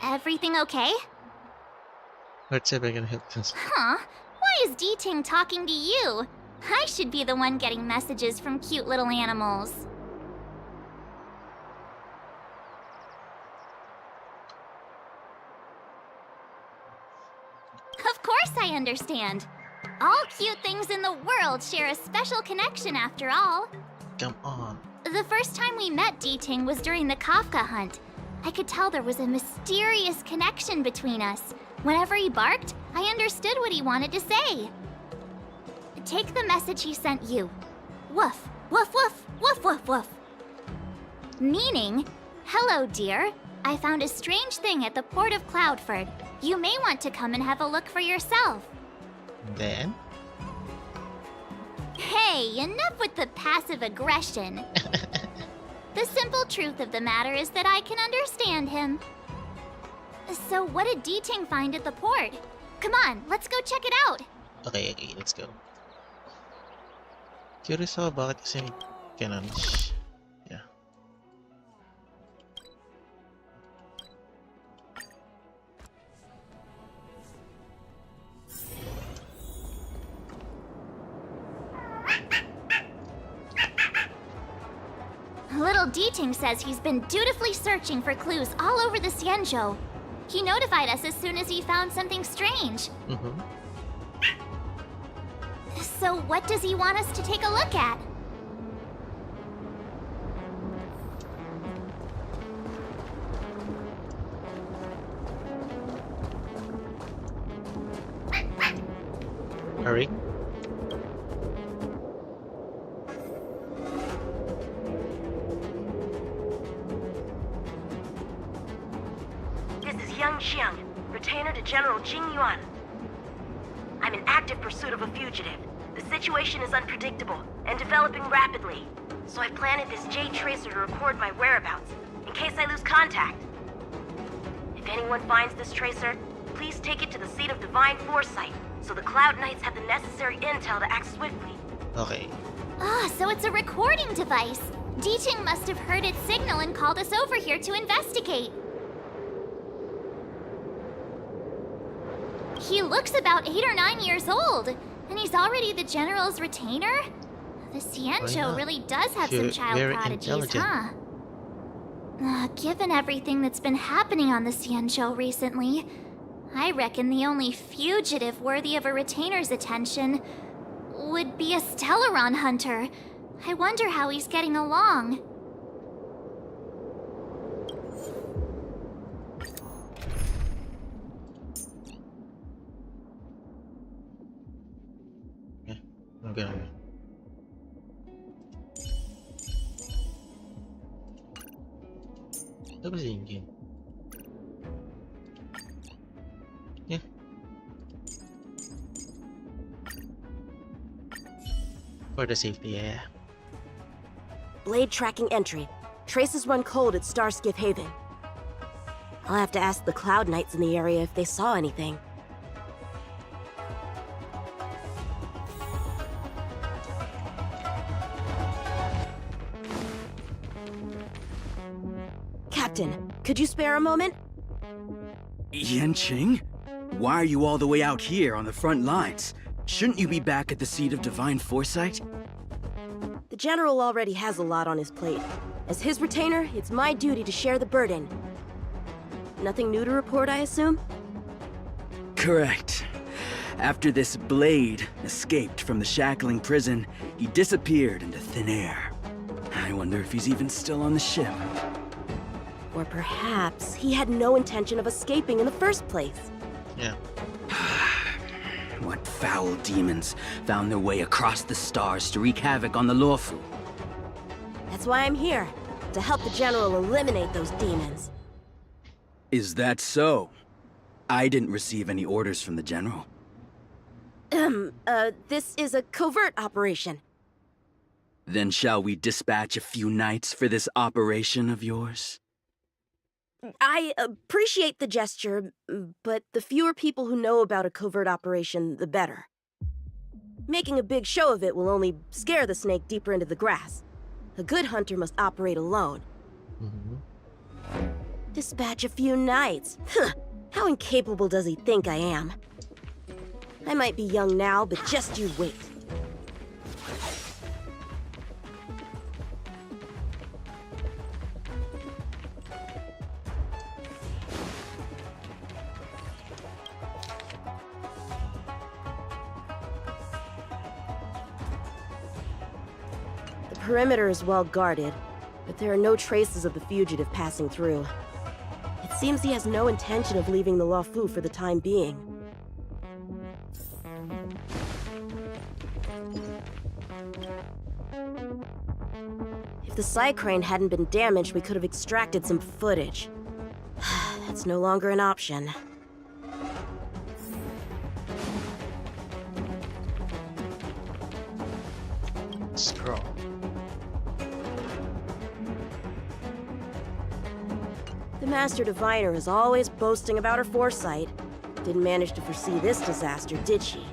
Everything okay? Let's see if I can help this. Huh? Why is D-Ting talking to you? I should be the one getting messages from cute little animals. Of course I understand. All cute things in the world share a special connection after all. Come on. The first time we met D-Ting was during the Kafka hunt. I could tell there was a mysterious connection between us. Whenever he barked, I understood what he wanted to say. Take the message he sent you. Woof, woof, woof, woof, woof, woof. Meaning, hello, dear. I found a strange thing at the port of Cloudford. You may want to come and have a look for yourself. Then? Hey, enough with the passive aggression. The simple truth of the matter is that I can understand him. So what did D-Ting find at the port? Come on, let's go check it out. Okay, let's go. Curious ako bakit kasi ganun. Yeah. Little D-Ting says he's been dutifully searching for clues all over the Xianzhou. He notified us as soon as he found something strange. So what does he want us to take a look at? Hurry. This is Yang Xiang, retainer to General Jing Yuan. I'm in active pursuit of a fugitive. The situation is unpredictable and developing rapidly, so I planted this Jade Tracer to record my whereabouts, in case I lose contact. If anyone finds this tracer, please take it to the seat of Divine Foresight, so the Cloud Knights have the necessary intel to act swiftly. Okay. Ah, so it's a recording device. D-Ting must have heard its signal and called us over here to investigate. He looks about 8 or 9 years old, and he's already the General's retainer? The Xianzhou really does have some child very prodigies, intelligent. huh? Given everything that's been happening on the Xianzhou recently, I reckon the only fugitive worthy of a retainer's attention would be a Stellaron hunter. I wonder how he's getting along. Ganun. Tapos engine. Yeah. For the safety, yeah. Blade tracking entry. Traces run cold at Starskiff Haven. I'll have to ask the Cloud Knights in the area if they saw anything. Captain, could you spare a moment? Yanqing? Why are you all the way out here on the front lines? Shouldn't you be back at the seat of divine foresight? The General already has a lot on his plate. As his retainer, it's my duty to share the burden. Nothing new to report, I assume? Correct. After this Blade escaped from the shackling prison, he disappeared into thin air. I wonder if he's even still on the ship. Or perhaps he had no intention of escaping in the first place. Yeah. What foul demons found their way across the stars to wreak havoc on the Luofu? That's why I'm here, to help the General eliminate those demons. Is that so? I didn't receive any orders from the General. This is a covert operation. Then shall we dispatch a few knights for this operation of yours? I appreciate the gesture, but the fewer people who know about a covert operation, the better. Making a big show of it will only scare the snake deeper into the grass. A good hunter must operate alone. Dispatch a few knights. How incapable does he think I am? I might be young now, but just you wait. The perimeter is well guarded, but there are no traces of the fugitive passing through. It seems he has no intention of leaving the Luofu for the time being. If the Psycrane hadn't been damaged, we could have extracted some footage. That's no longer an option. Scroll. The Master Diviner is always boasting about her foresight. Didn't manage to foresee this disaster, did she?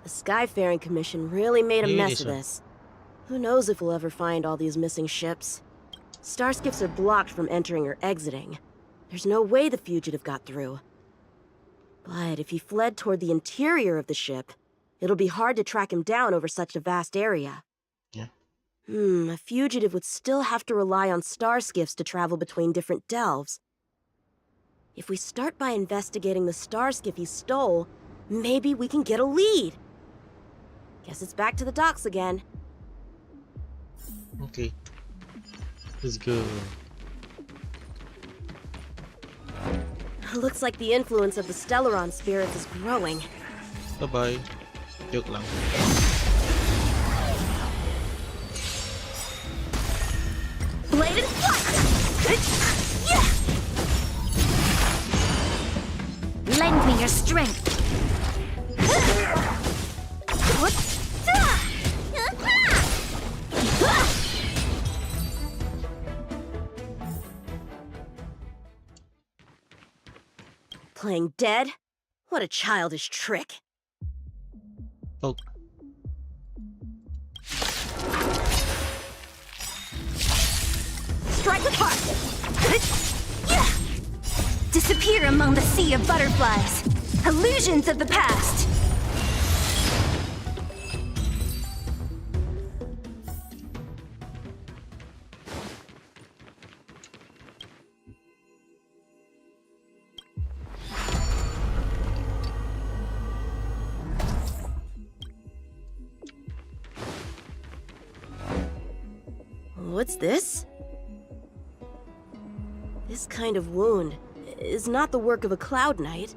The Skyfaring Commission really made a mess of this. Who knows if we'll ever find all these missing ships? Starskiffs are blocked from entering or exiting. There's no way the fugitive got through. But if he fled toward the interior of the ship, it'll be hard to track him down over such a vast area. Yeah. A fugitive would still have to rely on starskiffs to travel between different delves. If we start by investigating the starskiff he stole, maybe we can get a lead. Guess it's back to the docks again. Okay. Let's go. Looks like the influence of the Stellaron spirits is growing. Bye-bye. Joke lang. Blade and flight! Lend me your strength. Playing dead? What a childish trick. Oh. Strike with heart! Disappear among the sea of butterflies. Illusions of the past. What's this? This kind of wound is not the work of a Cloud Knight.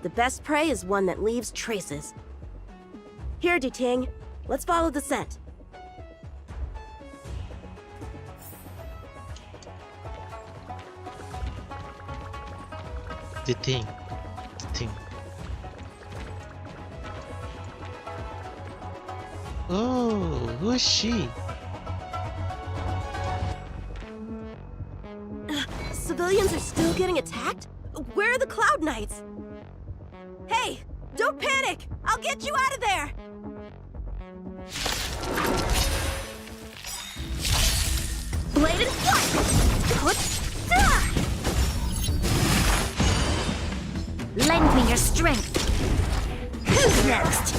The best prey is one that leaves traces. Here, Duting. Let's follow the scent. The thing. Oh, who is she? Civilians are still getting attacked? Where are the Cloud Knights? Hey, don't panic! I'll get you out of there! Blade and flight! Lend me your strength. Who's next?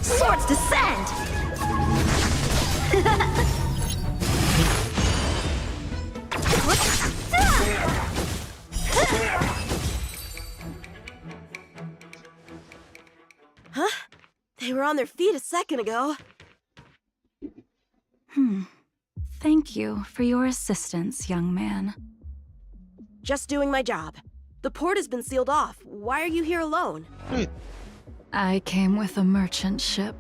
Swords descend! Huh? They were on their feet a second ago. Thank you for your assistance, young man. Just doing my job. The port has been sealed off. Why are you here alone? I came with a merchant ship.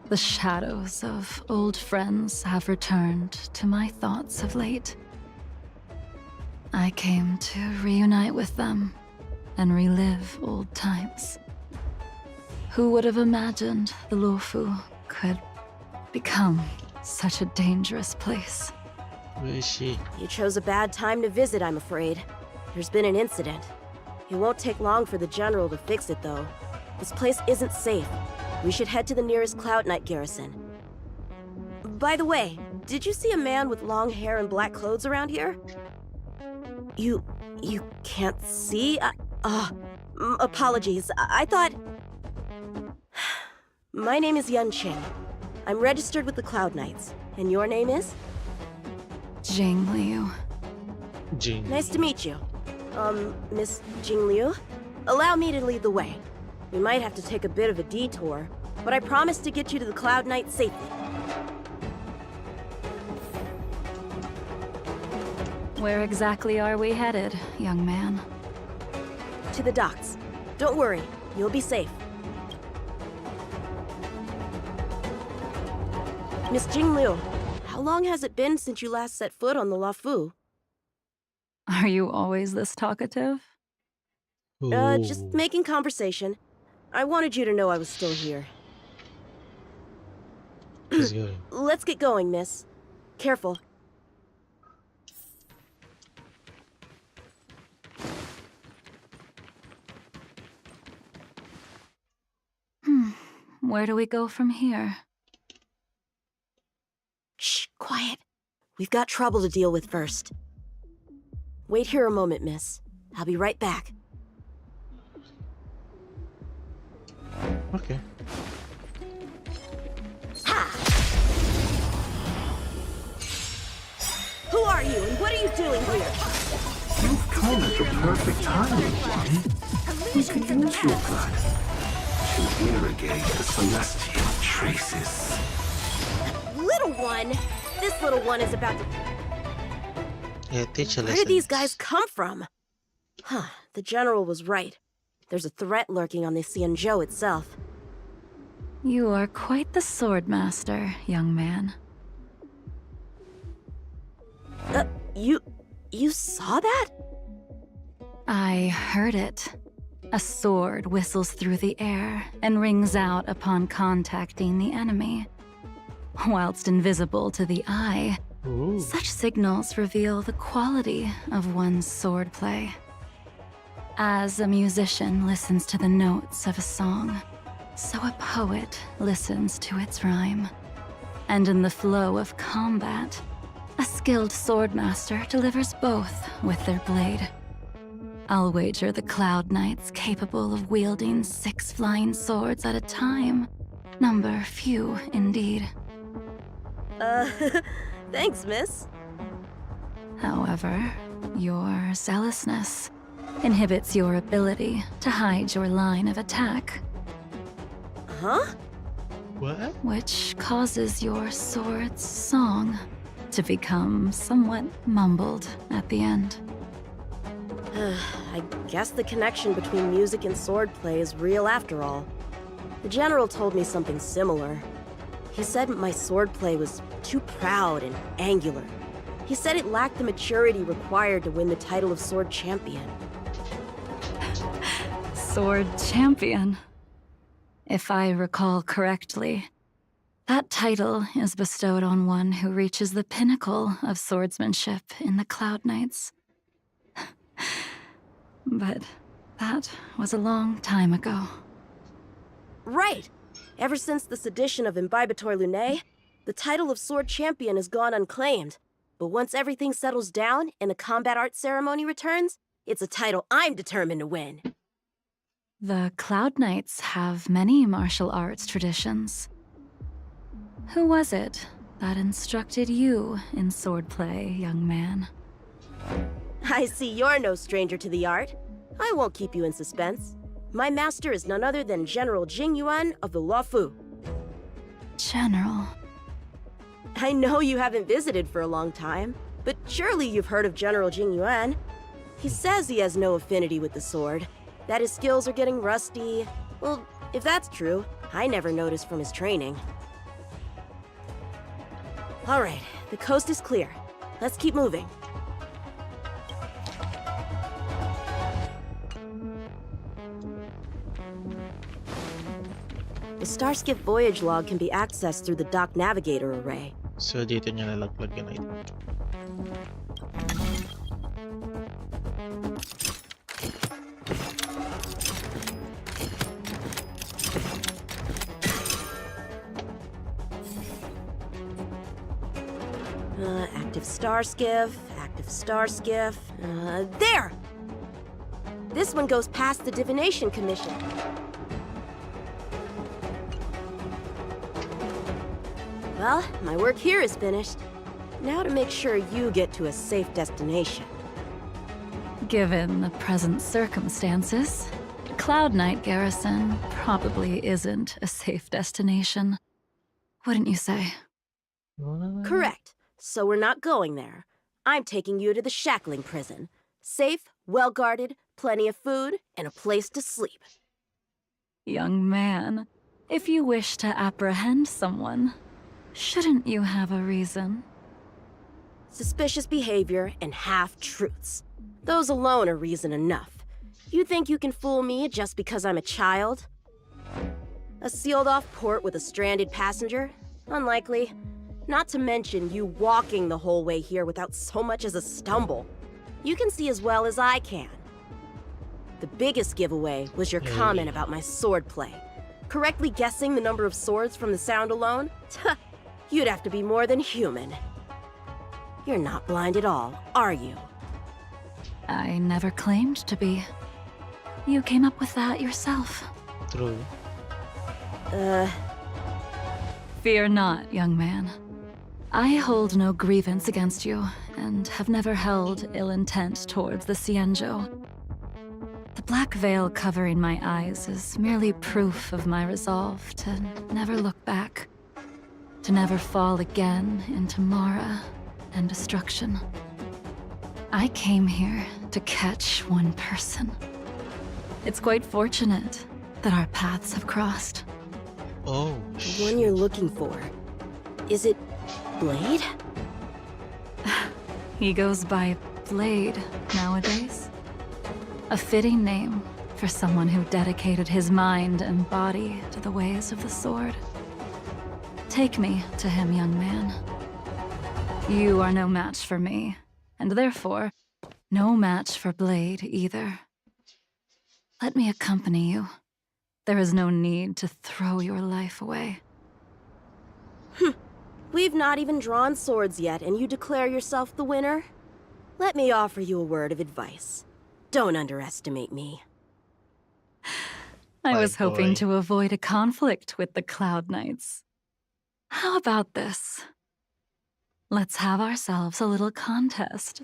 The shadows of old friends have returned to my thoughts of late. I came to reunite with them and relive old times. Who would have imagined the Luofu could become such a dangerous place? Where is she? You chose a bad time to visit, I'm afraid. There's been an incident. It won't take long for the General to fix it, though. This place isn't safe. We should head to the nearest Cloud Knight garrison. By the way, did you see a man with long hair and black clothes around here? You can't see? Apologies. I thought... My name is Yun Qing. I'm registered with the Cloud Knights. And your name is? Jing Liu. Jing. Nice to meet you. Miss Jing Liu? Allow me to lead the way. We might have to take a bit of a detour, but I promise to get you to the Cloud Knight safely. Where exactly are we headed, young man? To the docks. Don't worry, you'll be safe. Miss Jing Liu, how long has it been since you last set foot on the Luofu? Are you always this talkative? Just making conversation. I wanted you to know I was still here. Let's get going, miss. Careful. Where do we go from here? Shh, quiet. We've got trouble to deal with first. Wait here a moment, miss. I'll be right back. Okay. Who are you and what are you doing here? You've come at the perfect time, one. We can use your blood to irrigate the celestial traces. Little one? This little one is about to... Yeah, teach a lesson. Where did these guys come from? Huh, the General was right. There's a threat lurking on the Xianzhou itself. You are quite the swordmaster, young man. You saw that? I heard it. A sword whistles through the air and rings out upon contacting the enemy. Whilst invisible to the eye, such signals reveal the quality of one's swordplay. As a musician listens to the notes of a song, so a poet listens to its rhyme. And in the flow of combat, a skilled swordmaster delivers both with their blade. I'll wager the Cloud Knights capable of wielding 6 flying swords at a time. Number few, indeed. Thanks, miss. However, your zealousness inhibits your ability to hide your line of attack. Huh? What? Which causes your sword's song to become somewhat mumbled at the end. I guess the connection between music and swordplay is real after all. The general told me something similar. He said my swordplay was too proud and angular. He said it lacked the maturity required to win the title of Sword Champion. Sword Champion. If I recall correctly, that title is bestowed on one who reaches the pinnacle of swordsmanship in the Cloud Knights. But that was a long time ago. Right! Ever since the sedition of Imbibitor Lunae, the title of Sword Champion has gone unclaimed. But once everything settles down and the combat art ceremony returns, it's a title I'm determined to win. The Cloud Knights have many martial arts traditions. Who was it that instructed you in swordplay, young man? I see you're no stranger to the art. I won't keep you in suspense. My master is none other than General Jing Yuan of the Luofu. General. I know you haven't visited for a long time, but surely you've heard of General Jing Yuan. He says he has no affinity with the sword, that his skills are getting rusty. Well, if that's true, I never noticed from his training. All right, the coast is clear. Let's keep moving. The Starskip voyage log can be accessed through the dock navigator array. So dito niya nalaglag yun ito. Active star skiff. There! This one goes past the Divination Commission. Well, my work here is finished. Now to make sure you get to a safe destination. Given the present circumstances, Cloud Knight Garrison probably isn't a safe destination. Wouldn't you say? Correct. So we're not going there. I'm taking you to the shackling prison. Safe, well-guarded, plenty of food, and a place to sleep. Young man, if you wish to apprehend someone, shouldn't you have a reason? Suspicious behavior and half-truths. Those alone are reason enough. You think you can fool me just because I'm a child? A sealed-off port with a stranded passenger? Unlikely. Not to mention you walking the whole way here without so much as a stumble. You can see as well as I can. The biggest giveaway was your comment about my swordplay. Correctly guessing the number of swords from the sound alone? You'd have to be more than human. You're not blind at all, are you? I never claimed to be. You came up with that yourself. True. Fear not, young man. I hold no grievance against you, and have never held ill intent towards the Cienjo. The black veil covering my eyes is merely proof of my resolve to never look back. To never fall again into Mara and destruction. I came here to catch one person. It's quite fortunate that our paths have crossed. Oh, the one you're looking for. Is it Blade? He goes by Blade nowadays. A fitting name for someone who dedicated his mind and body to the ways of the sword. Take me to him, young man. You are no match for me, and therefore, no match for Blade either. Let me accompany you. There is no need to throw your life away. We've not even drawn swords yet, and you declare yourself the winner? Let me offer you a word of advice. Don't underestimate me. I was hoping to avoid a conflict with the Cloud Knights. How about this? let's have ourselves a little contest.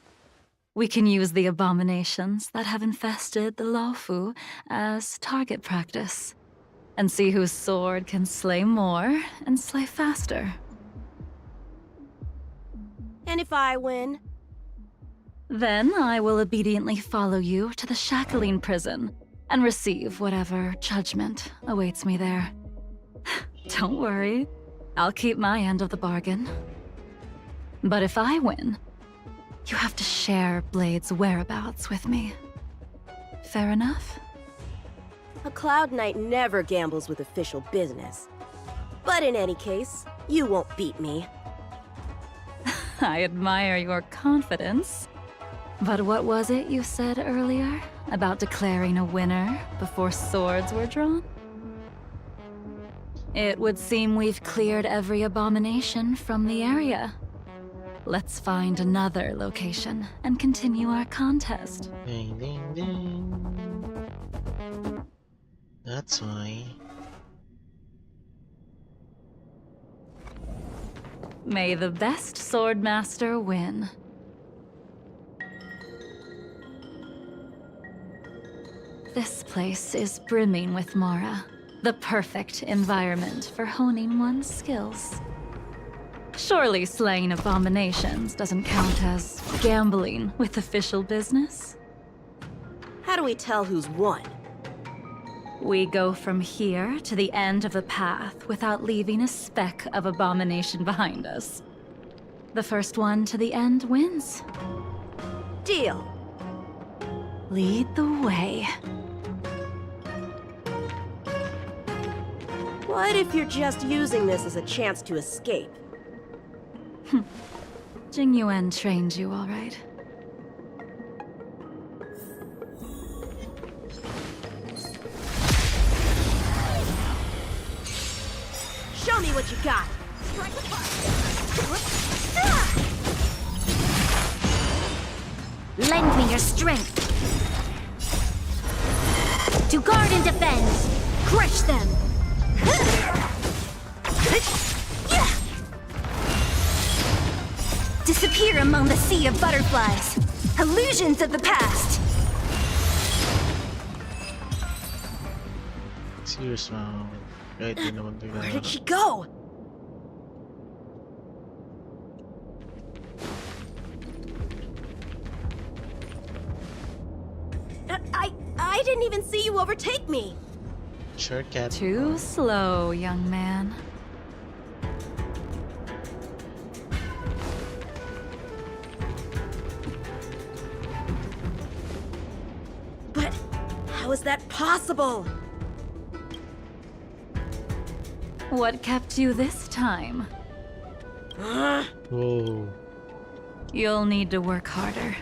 We can use the abominations that have infested the Lofu as target practice, and see whose sword can slay more and slay faster. And if I win? Then I will obediently follow you to the Shackling prison and receive whatever judgment awaits me there. Don't worry, I'll keep my end of the bargain. But if I win, you have to share Blade's whereabouts with me. Fair enough? A Cloud Knight never gambles with official business. But in any case, you won't beat me. I admire your confidence. But what was it you said earlier about declaring a winner before swords were drawn? It would seem we've cleared every abomination from the area. Let's find another location and continue our contest. Ding, ding, ding. That's why. May the best swordmaster win. This place is brimming with Mara, the perfect environment for honing one's skills. Surely slaying abominations doesn't count as gambling with official business? How do we tell who's won? We go from here to the end of the path without leaving a speck of abomination behind us. The first one to the end wins. Deal. Lead the way. What if you're just using this as a chance to escape? Jingyuan trained you, all right. Show me what you got! Lend me your strength. To guard and defend. Crush them. Disappear among the sea of butterflies. Illusions of the past. Serious now. Right, you know what they're Where did she go? I didn't even see you overtake me. Sure, cat. Too slow, young man. But how is that possible? What kept you this time? Whoa. You'll need to work harder.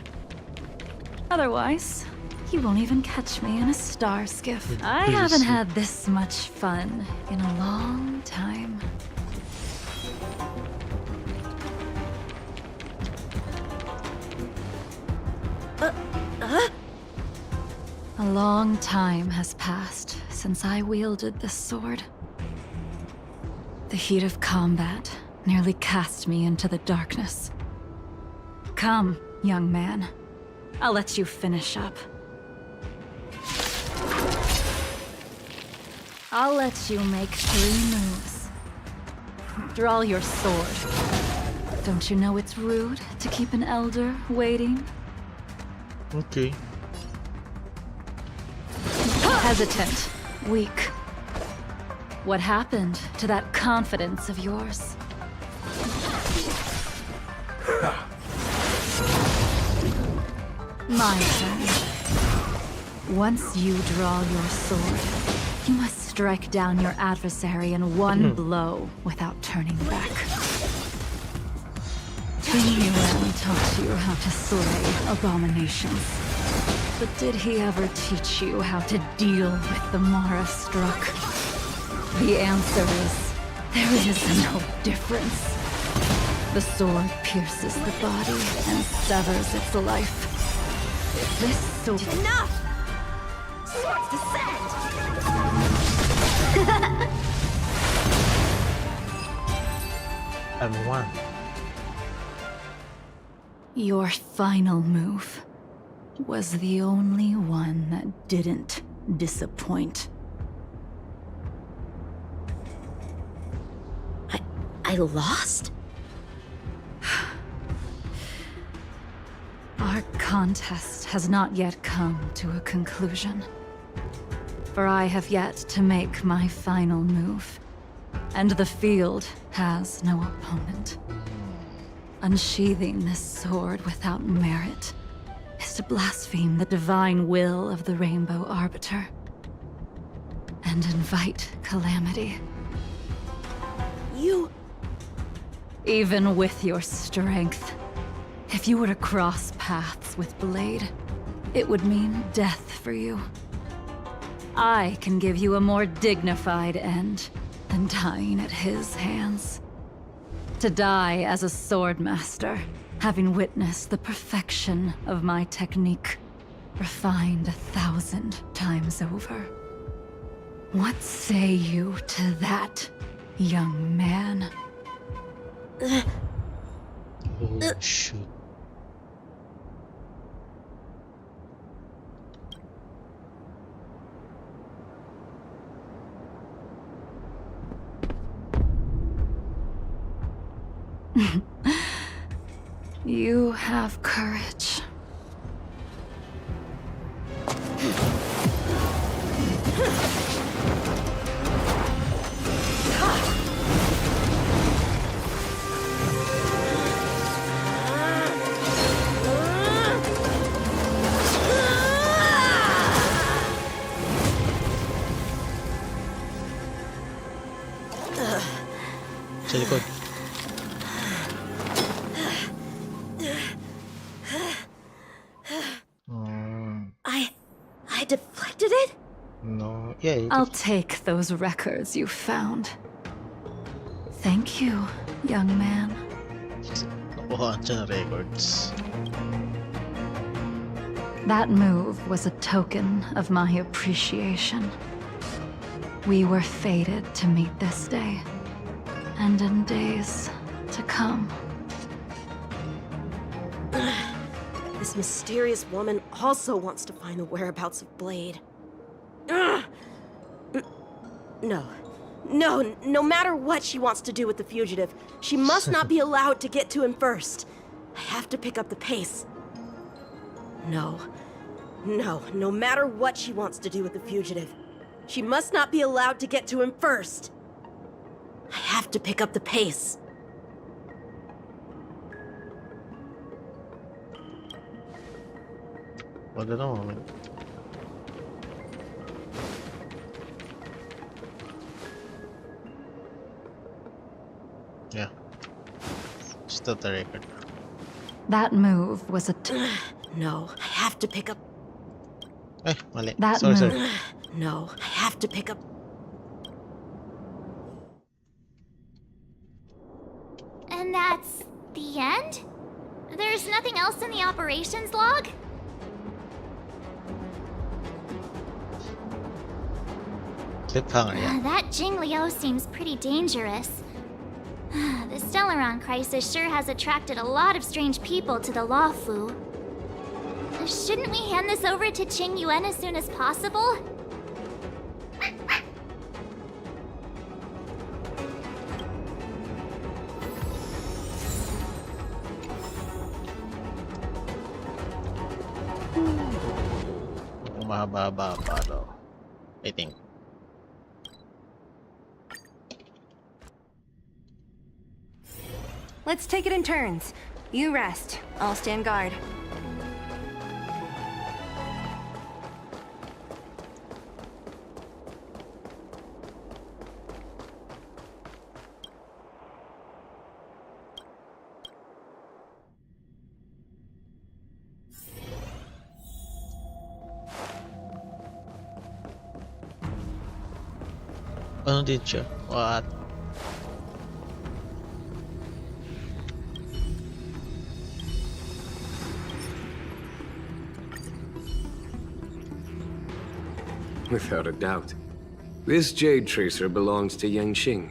Otherwise, you won't even catch me in a star skiff. I haven't had this much fun in a long time. A long time has passed since I wielded this sword. The heat of combat nearly cast me into the darkness. Come, young man. I'll let you finish up. I'll let you make 3 moves. Draw your sword. Don't you know it's rude to keep an elder waiting? Okay. Hesitant, weak. What happened to that confidence of yours? My turn. Once you draw your sword, you must strike down your adversary in one blow without turning back. Jingyuan taught you how to slay abominations. But did he ever teach you how to deal with the Mara struck? The answer is, there is no difference. The sword pierces the body and severs its life. If this sword... Enough! Swords descend! I'm one. Your final move was the only one that didn't disappoint. I lost? Our contest has not yet come to a conclusion. For I have yet to make my final move, and the field has no opponent. Unsheathing this sword without merit is to blaspheme the divine will of the Rainbow Arbiter, and invite calamity. You... Even with your strength, if you were to cross paths with Blade, it would mean death for you. I can give you a more dignified end than dying at his hands. To die as a swordmaster, having witnessed the perfection of my technique, refined 1,000 times over. What say you to that, young man? Oh, shoot. You have courage. Sa likod. I deflected it? No, yeah. I'll take those records you found. Thank you, young man. Nakuhaan siya ng records. That move was a token of my appreciation. We were fated to meet this day, and in days to come. This mysterious woman also wants to find the whereabouts of Blade. No matter what she wants to do with the fugitive, she must not be allowed to get to him first. I have to pick up the pace. No matter what she wants to do with the fugitive, she must not be allowed to get to him first. I have to pick up the pace. Wala na moment. Yeah. Just the record. That move was a No, I have to pick up. Eh, mali. That Sorry. No, I have to pick up. And that's the end? There's nothing else in the operations log? Cliffhanger, yeah. That Jing Liu seems pretty dangerous. The Stellaron crisis sure has attracted a lot of strange people to the Lawfu. Shouldn't we hand this over to Qing Yuan as soon as possible? Mahaba-haba pa daw. I think. Let's take it in turns. You rest. I'll stand guard. Ano din siya? What? Without a doubt. This Jade Tracer belongs to Yangqing.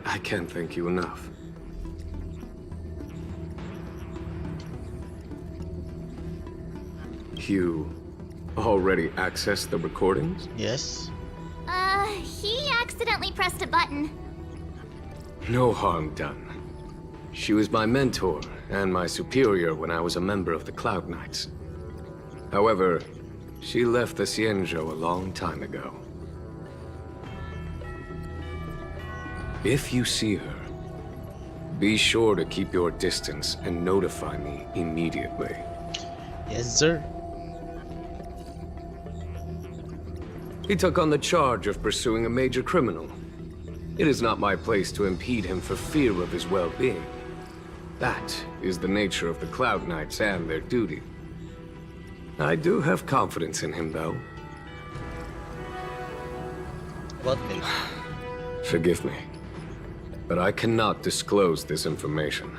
I can't thank you enough. You already accessed the recordings? Yes. He accidentally pressed a button. No harm done. She was my mentor and my superior when I was a member of the Cloud Knights. However, she left the Xianzhou a long time ago. If you see her, be sure to keep your distance and notify me immediately. Yes, sir. He took on the charge of pursuing a major criminal. It is not my place to impede him for fear of his well-being. That is the nature of the Cloud Knights and their duty. I do have confidence in him, though. What me? Forgive me, but I cannot disclose this information.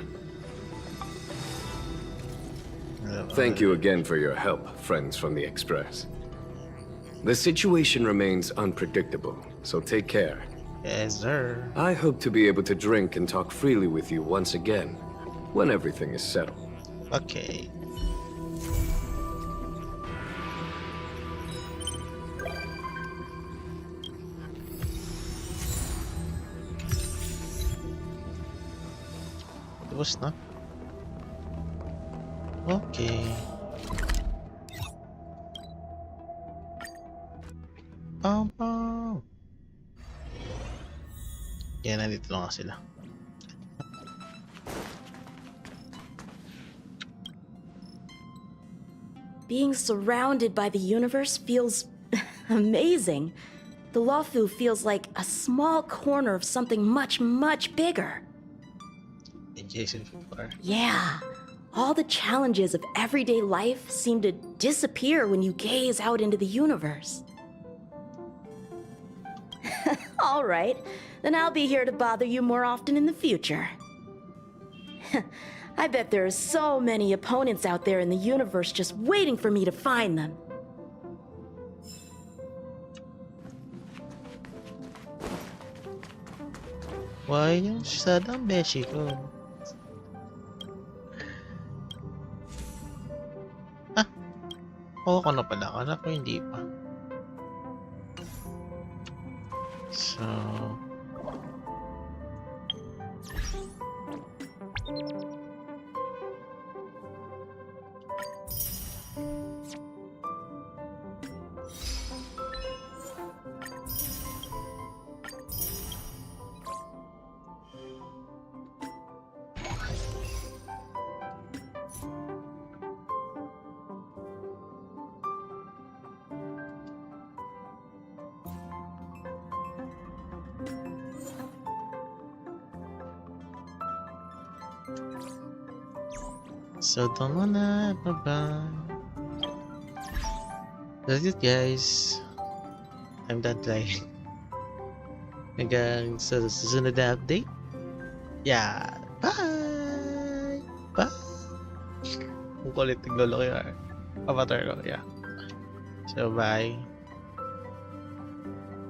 Thank you again for your help, friends from the Express. The situation remains unpredictable, so take care. Yes, sir. I hope to be able to drink and talk freely with you once again, when everything is settled. Okay. Tapos na. Okay. Pam. Yan, nandito lang sila. Being surrounded by the universe feels amazing. The Luofu feels like a small corner of something much, much bigger. Jason Far. Yeah. All the challenges of everyday life seem to disappear when you gaze out into the universe. All right, then I'll be here to bother you more often in the future. I bet there are so many opponents out there in the universe just waiting for me to find them. Why yung sadang beshi ko? Ah, oo ko na pala. Anak ko hindi pa. So... So, tama na. Bye-bye. That's it, guys. I'm done playing. Hanggang sa susunod na update. Yeah. Bye! Bye! Ang kulit ng lolo ko yun. Avatar ko. Yeah. So, bye.